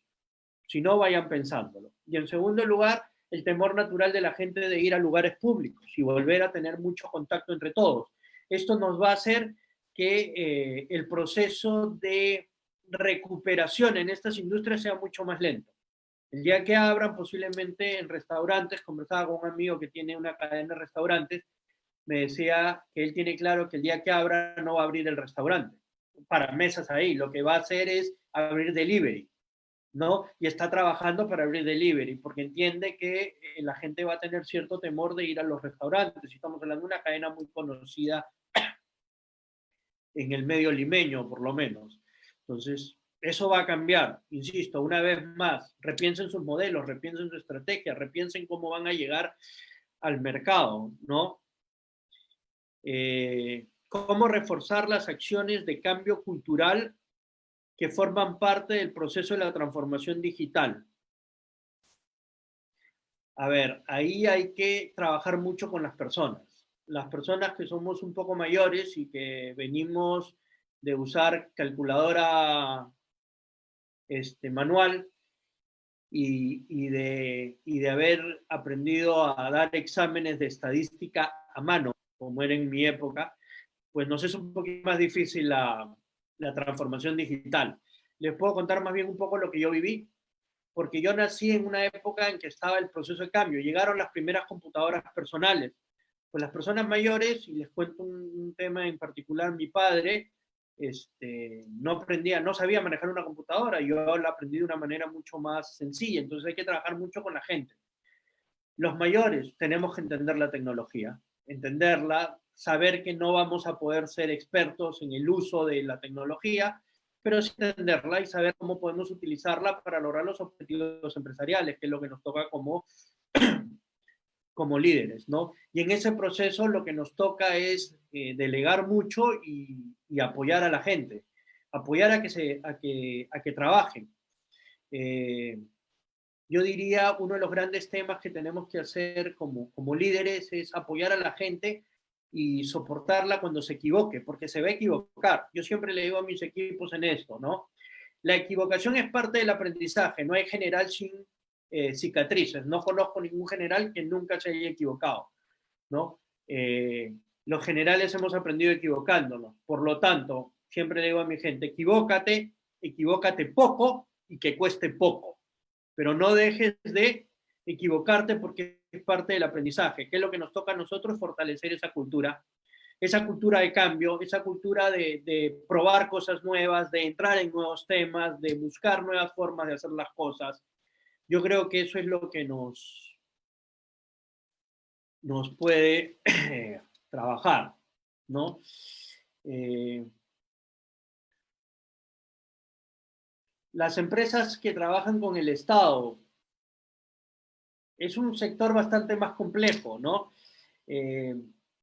Si no, vayan pensándolo. Y en segundo lugar, el temor natural de la gente de ir a lugares públicos y volver a tener mucho contacto entre todos. Esto nos va a hacer que el proceso de recuperación en estas industrias sea mucho más lento. El día que abran, posiblemente en restaurantes, conversaba con un amigo que tiene una cadena de restaurantes, me decía que él tiene claro que el día que abra no va a abrir el restaurante para mesas ahí, lo que va a hacer es abrir delivery, ¿no? Y está trabajando para abrir delivery, porque entiende que la gente va a tener cierto temor de ir a los restaurantes. Estamos hablando de una cadena muy conocida en el medio limeño, por lo menos. Entonces, eso va a cambiar, insisto, una vez más, repiensen sus modelos, repiensen su estrategia, repiensen cómo van a llegar al mercado, ¿no? Cómo reforzar las acciones de cambio cultural que forman parte del proceso de la transformación digital. A ver, ahí hay que trabajar mucho con las personas. Las personas que somos un poco mayores y que venimos de usar calculadora manual y de haber aprendido a dar exámenes de estadística a mano, como era en mi época, pues nos es un poquito más difícil la transformación digital. Les puedo contar más bien un poco lo que yo viví, porque yo nací en una época en que estaba el proceso de cambio. Llegaron las primeras computadoras personales. Pues las personas mayores, y les cuento un tema en particular, mi padre no sabía manejar una computadora, yo la aprendí de una manera mucho más sencilla, entonces hay que trabajar mucho con la gente. Los mayores tenemos que entender la tecnología, entenderla, saber que no vamos a poder ser expertos en el uso de la tecnología, pero sí entenderla y saber cómo podemos utilizarla para lograr los objetivos empresariales, que es lo que nos toca como líderes, ¿no? Y en ese proceso lo que nos toca es delegar mucho y apoyar a la gente, apoyar a que trabajen. Eh, yo diría uno de los grandes temas que tenemos que hacer como líderes es apoyar a la gente y soportarla cuando se equivoque, porque se va a equivocar. Yo siempre le digo a mis equipos en esto, ¿no? La equivocación es parte del aprendizaje, no hay general sin cicatrices. No conozco ningún general que nunca se haya equivocado, ¿no? Los generales hemos aprendido equivocándonos. Por lo tanto, siempre le digo a mi gente, equivócate poco y que cueste poco, pero no dejes de equivocarte porque es parte del aprendizaje, que es lo que nos toca a nosotros, fortalecer esa cultura de cambio, esa cultura de probar cosas nuevas, de entrar en nuevos temas, de buscar nuevas formas de hacer las cosas. Yo creo que eso es lo que nos puede trabajar, ¿no? Eh, las empresas que trabajan con el Estado es un sector bastante más complejo, ¿no? Eh,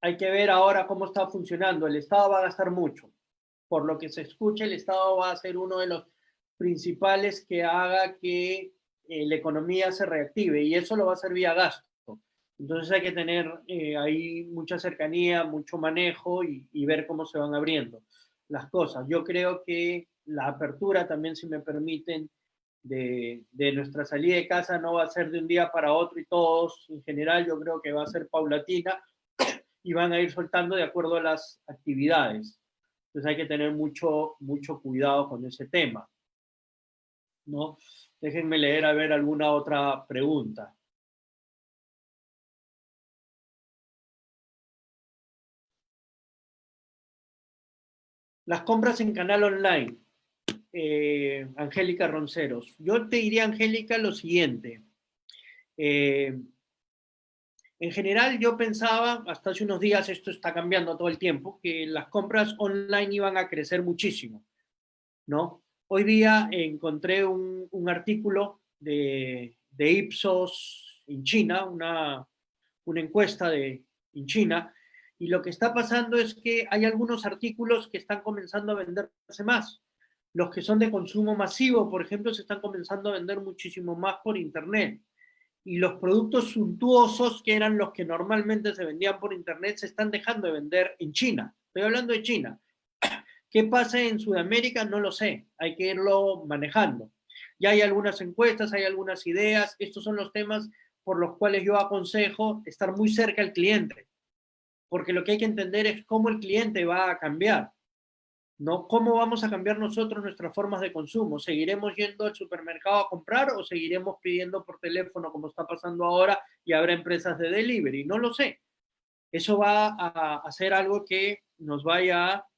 hay que ver ahora cómo está funcionando. El Estado va a gastar mucho. Por lo que se escucha, el Estado va a ser uno de los principales que haga que la economía se reactive y eso lo va a hacer vía gasto. Entonces hay que tener ahí mucha cercanía, mucho manejo y ver cómo se van abriendo las cosas. Yo creo que la apertura también, si me permiten, de nuestra salida de casa no va a ser de un día para otro y todos, en general, yo creo que va a ser paulatina y van a ir soltando de acuerdo a las actividades. Entonces hay que tener mucho, mucho cuidado con ese tema, ¿no? Déjenme leer a ver alguna otra pregunta. Las compras en canal online, Angélica Ronceros. Yo te diría, Angélica, lo siguiente. En general, yo pensaba, hasta hace unos días, esto está cambiando todo el tiempo, que las compras online iban a crecer muchísimo, ¿no? Hoy día encontré un artículo de Ipsos en China, una encuesta en China, y lo que está pasando es que hay algunos artículos que están comenzando a venderse más. Los que son de consumo masivo, por ejemplo, se están comenzando a vender muchísimo más por Internet. Y los productos suntuosos, que eran los que normalmente se vendían por Internet, se están dejando de vender en China. Estoy hablando de China. ¿Qué pasa en Sudamérica? No lo sé. Hay que irlo manejando. Ya hay algunas encuestas, hay algunas ideas. Estos son los temas por los cuales yo aconsejo estar muy cerca al cliente. Porque lo que hay que entender es cómo el cliente va a cambiar. ¿No? ¿Cómo vamos a cambiar nosotros nuestras formas de consumo? ¿Seguiremos yendo al supermercado a comprar o seguiremos pidiendo por teléfono como está pasando ahora y habrá empresas de delivery? No lo sé. Eso va a hacer algo que nos vaya a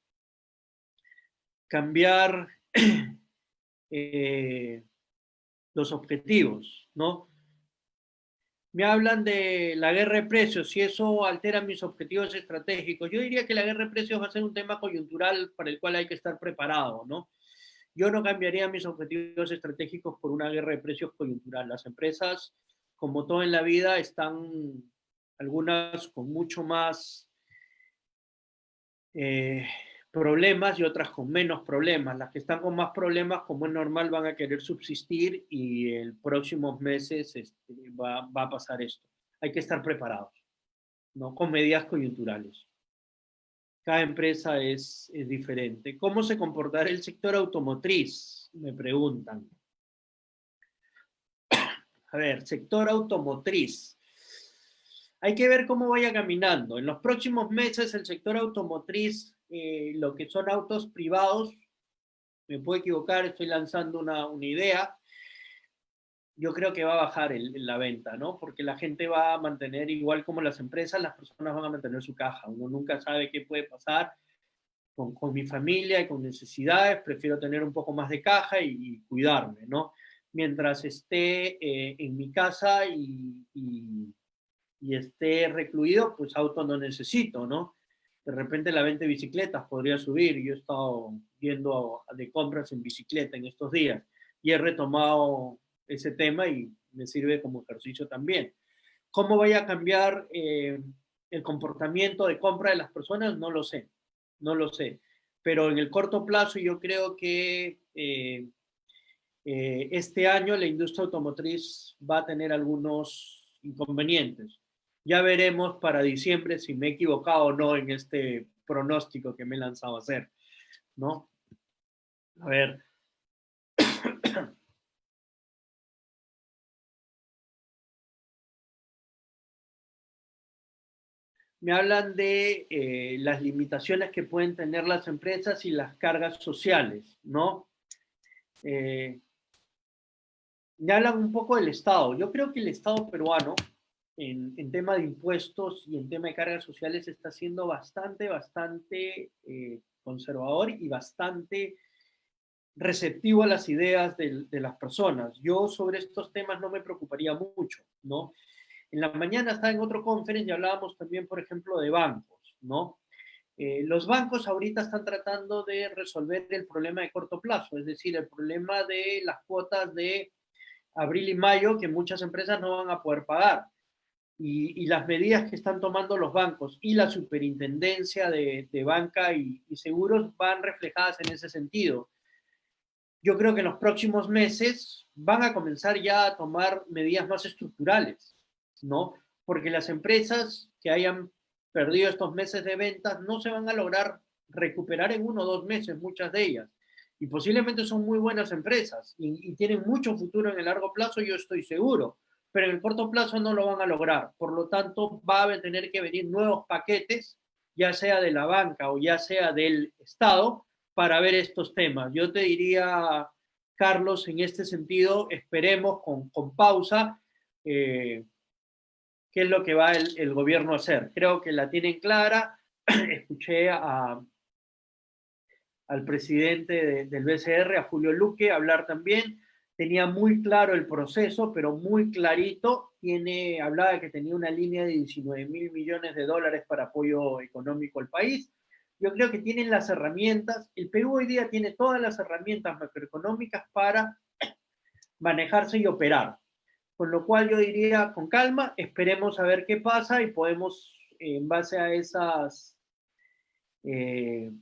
cambiar eh, los objetivos, ¿no? Me hablan de la guerra de precios, si eso altera mis objetivos estratégicos. Yo diría que la guerra de precios va a ser un tema coyuntural para el cual hay que estar preparado, ¿no? Yo no cambiaría mis objetivos estratégicos por una guerra de precios coyuntural. Las empresas, como todo en la vida, están algunas con mucho más eh, problemas y otras con menos problemas. Las que están con más problemas, como es normal, van a querer subsistir y en próximos meses va a pasar esto. Hay que estar preparados, ¿no? Con medidas coyunturales. Cada empresa es diferente. ¿Cómo se comportará el sector automotriz? Me preguntan. A ver, sector automotriz. Hay que ver cómo vaya caminando. En los próximos meses el sector automotriz, lo que son autos privados, me puedo equivocar, estoy lanzando una idea, yo creo que va a bajar la venta, ¿no? Porque la gente va a mantener, igual como las empresas, las personas van a mantener su caja. Uno nunca sabe qué puede pasar, con mi familia y con necesidades, prefiero tener un poco más de caja y cuidarme, ¿no? Mientras esté en mi casa y esté recluido, pues auto no necesito, ¿no? De repente la venta de bicicletas podría subir. Yo he estado yendo de compras en bicicleta en estos días y he retomado ese tema y me sirve como ejercicio también. ¿Cómo vaya a cambiar el comportamiento de compra de las personas? No lo sé, no lo sé. Pero en el corto plazo yo creo que este año la industria automotriz va a tener algunos inconvenientes. Ya veremos para diciembre si me he equivocado o no en este pronóstico que me he lanzado a hacer, ¿no? A ver, me hablan de las limitaciones que pueden tener las empresas y las cargas sociales, ¿no? Eh, me hablan un poco del Estado. Yo creo que el Estado peruano, en tema de impuestos y en tema de cargas sociales, está siendo bastante conservador y bastante receptivo a las ideas de las personas. Yo sobre estos temas no me preocuparía mucho, ¿no? En la mañana estaba en otro conference y hablábamos también, por ejemplo, de bancos, ¿no? Los bancos ahorita están tratando de resolver el problema de corto plazo, es decir, el problema de las cuotas de abril y mayo que muchas empresas no van a poder pagar. Y las medidas que están tomando los bancos y la superintendencia de banca y seguros van reflejadas en ese sentido. Yo creo que en los próximos meses van a comenzar ya a tomar medidas más estructurales, ¿no? Porque las empresas que hayan perdido estos meses de ventas no se van a lograr recuperar en 1 o 2 meses, muchas de ellas. Y posiblemente son muy buenas empresas y tienen mucho futuro en el largo plazo, yo estoy seguro, pero en el corto plazo no lo van a lograr. Por lo tanto, va a tener que venir nuevos paquetes, ya sea de la banca o ya sea del Estado, para ver estos temas. Yo te diría, Carlos, en este sentido, esperemos con pausa qué es lo que va el gobierno a hacer. Creo que la tienen clara. Escuché al presidente del BCR, a Julio Luque, hablar también. Tenía muy claro el proceso, pero muy clarito. Hablaba de que tenía una línea de 19.000 millones de dólares para apoyo económico al país. Yo creo que tienen las herramientas. El Perú hoy día tiene todas las herramientas macroeconómicas para manejarse y operar. Con lo cual yo diría, con calma, esperemos a ver qué pasa y podemos, en base eh,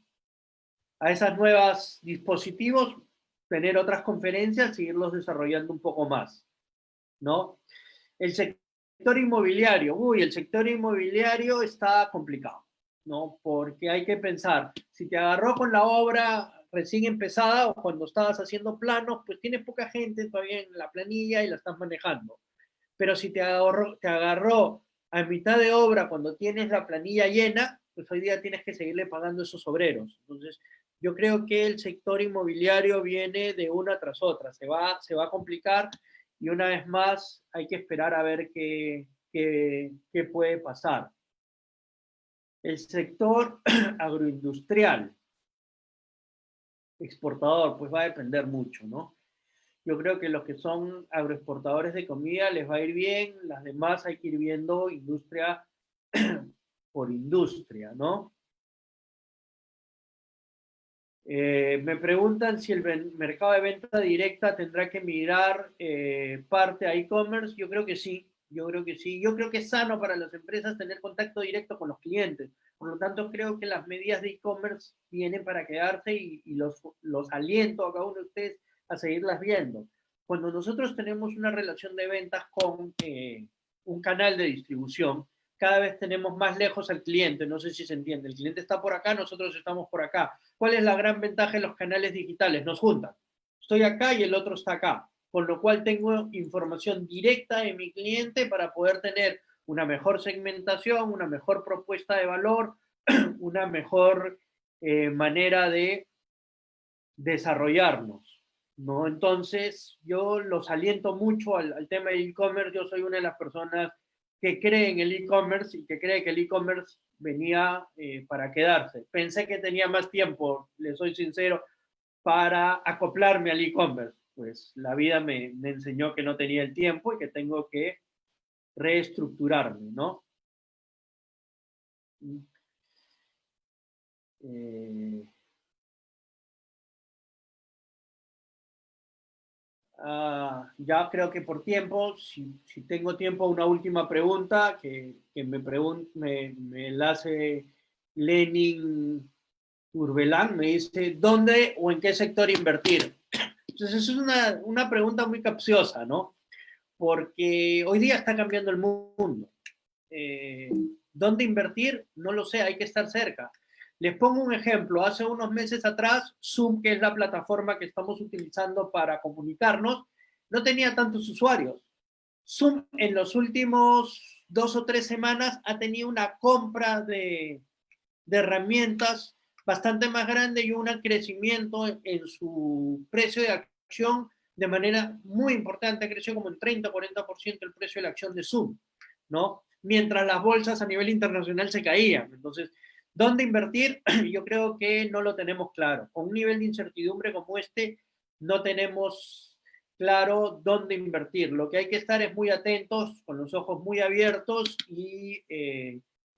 a esas nuevas dispositivos, tener otras conferencias, seguirlos desarrollando un poco más, ¿no? El sector inmobiliario, el sector inmobiliario está complicado, ¿no? Porque hay que pensar, si te agarró con la obra recién empezada o cuando estabas haciendo planos, pues tienes poca gente todavía en la planilla y la estás manejando. Pero si te agarró a mitad de obra cuando tienes la planilla llena, pues hoy día tienes que seguirle pagando esos obreros. Entonces, yo creo que el sector inmobiliario viene de una tras otra, se va a complicar y una vez más hay que esperar a ver qué puede pasar. El sector agroindustrial, exportador, pues va a depender mucho, ¿no? Yo creo que los que son agroexportadores de comida les va a ir bien, las demás hay que ir viendo industria por industria, ¿no? Me preguntan si el mercado de venta directa tendrá que migrar parte a e-commerce. Yo creo que sí, yo creo que sí. Yo creo que es sano para las empresas tener contacto directo con los clientes. Por lo tanto, creo que las medidas de e-commerce vienen para quedarse y los aliento a cada uno de ustedes a seguirlas viendo. Cuando nosotros tenemos una relación de ventas con un canal de distribución, cada vez tenemos más lejos al cliente, no sé si se entiende. El cliente está por acá, nosotros estamos por acá. ¿Cuál es la gran ventaja de los canales digitales? Nos juntan. Estoy acá y el otro está acá, con lo cual tengo información directa de mi cliente para poder tener una mejor segmentación, una mejor propuesta de valor, una mejor manera de desarrollarnos, ¿no? Entonces, yo los aliento mucho al tema del e-commerce. Yo soy una de las personas que cree en el e-commerce y que cree que el e-commerce venía para quedarse. Pensé que tenía más tiempo, le soy sincero, para acoplarme al e-commerce. Pues la vida me enseñó que no tenía el tiempo y que tengo que reestructurarme, ¿no? Eh, ya creo que por tiempo, si tengo tiempo, una última pregunta que me la hace Lenin Urbelán, me dice, ¿dónde o en qué sector invertir? Entonces, es una pregunta muy capciosa, ¿no? Porque hoy día está cambiando el mundo. Eh, ¿Dónde invertir? No lo sé, hay que estar cerca. Les pongo un ejemplo. Hace unos meses atrás, Zoom, que es la plataforma que estamos utilizando para comunicarnos, no tenía tantos usuarios. Zoom en los últimos 2 o 3 semanas ha tenido una compra de herramientas bastante más grande y un crecimiento en su precio de acción de manera muy importante, creció como en 30 o 40% el precio de la acción de Zoom, ¿no? Mientras las bolsas a nivel internacional se caían. Entonces, ¿dónde invertir? Yo creo que no lo tenemos claro. Con un nivel de incertidumbre como este, no tenemos claro dónde invertir. Lo que hay que estar es muy atentos, con los ojos muy abiertos y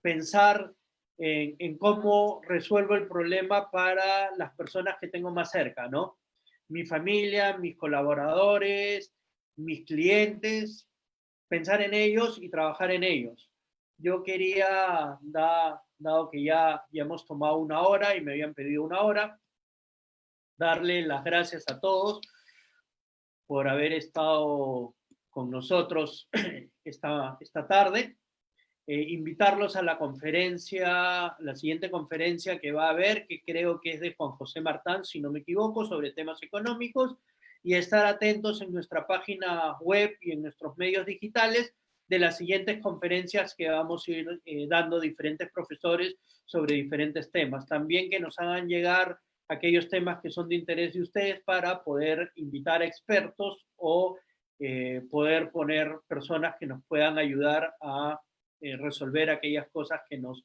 pensar en cómo resuelvo el problema para las personas que tengo más cerca, ¿no? Mi familia, mis colaboradores, mis clientes, pensar en ellos y trabajar en ellos. Yo quería, dado que ya hemos tomado 1 hora y me habían pedido 1 hora, darle las gracias a todos por haber estado con nosotros esta tarde. Invitarlos a la conferencia, la siguiente conferencia que va a haber, que creo que es de Juan José Martán, si no me equivoco, sobre temas económicos, y estar atentos en nuestra página web y en nuestros medios digitales de las siguientes conferencias que vamos a ir dando diferentes profesores sobre diferentes temas. También que nos hagan llegar aquellos temas que son de interés de ustedes para poder invitar a expertos o poder poner personas que nos puedan ayudar a resolver aquellas cosas que nos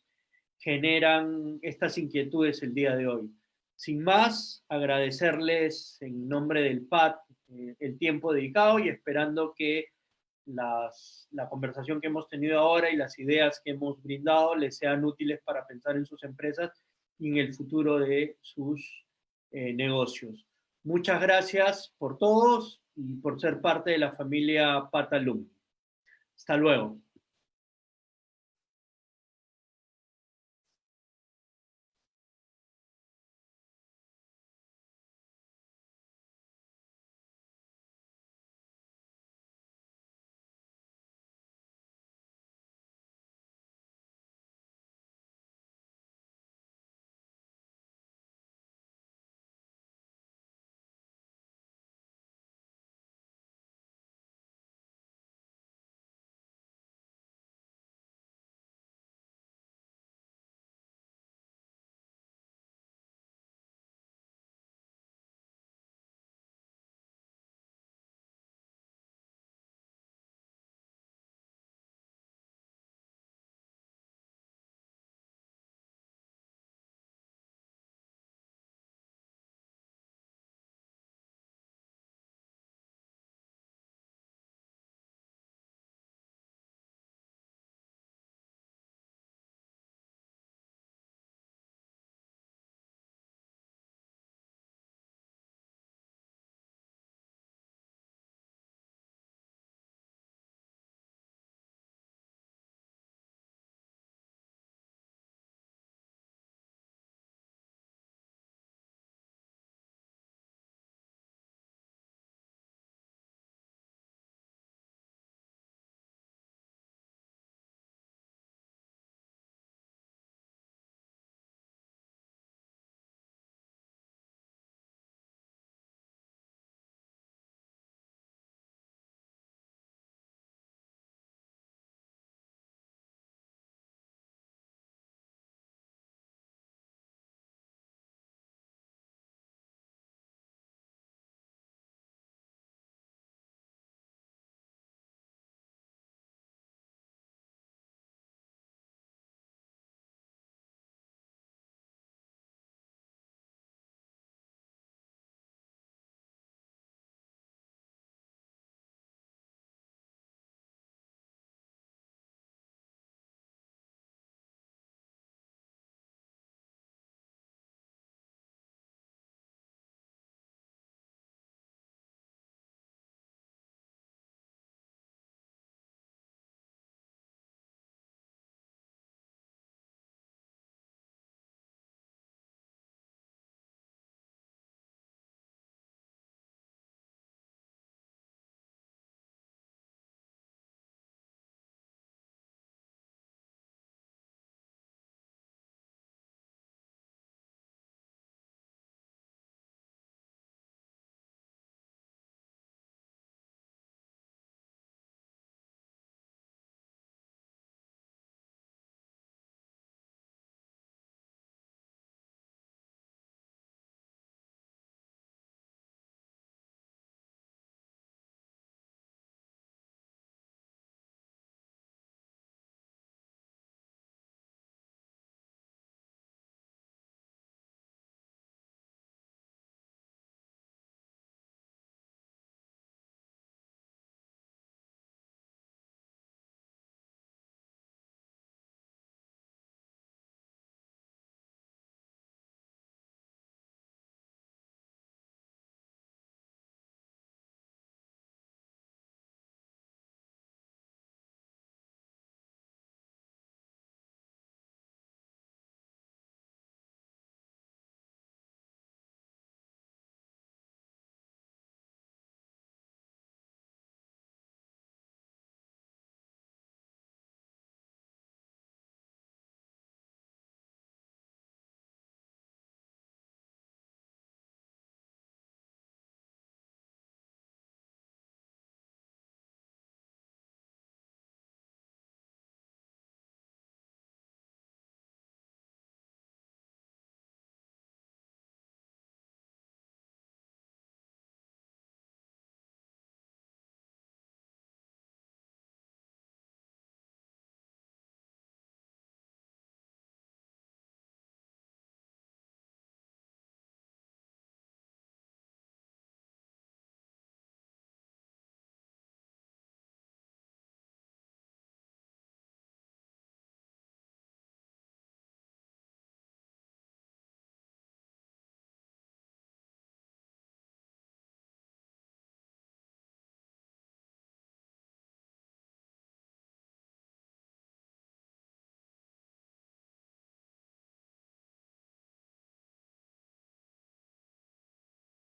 generan estas inquietudes el día de hoy. Sin más, agradecerles en nombre del PAT el tiempo dedicado y esperando que la conversación que hemos tenido ahora y las ideas que hemos brindado les sean útiles para pensar en sus empresas y en el futuro de sus negocios. Muchas gracias por todos y por ser parte de la familia PAT Alumni. Hasta luego.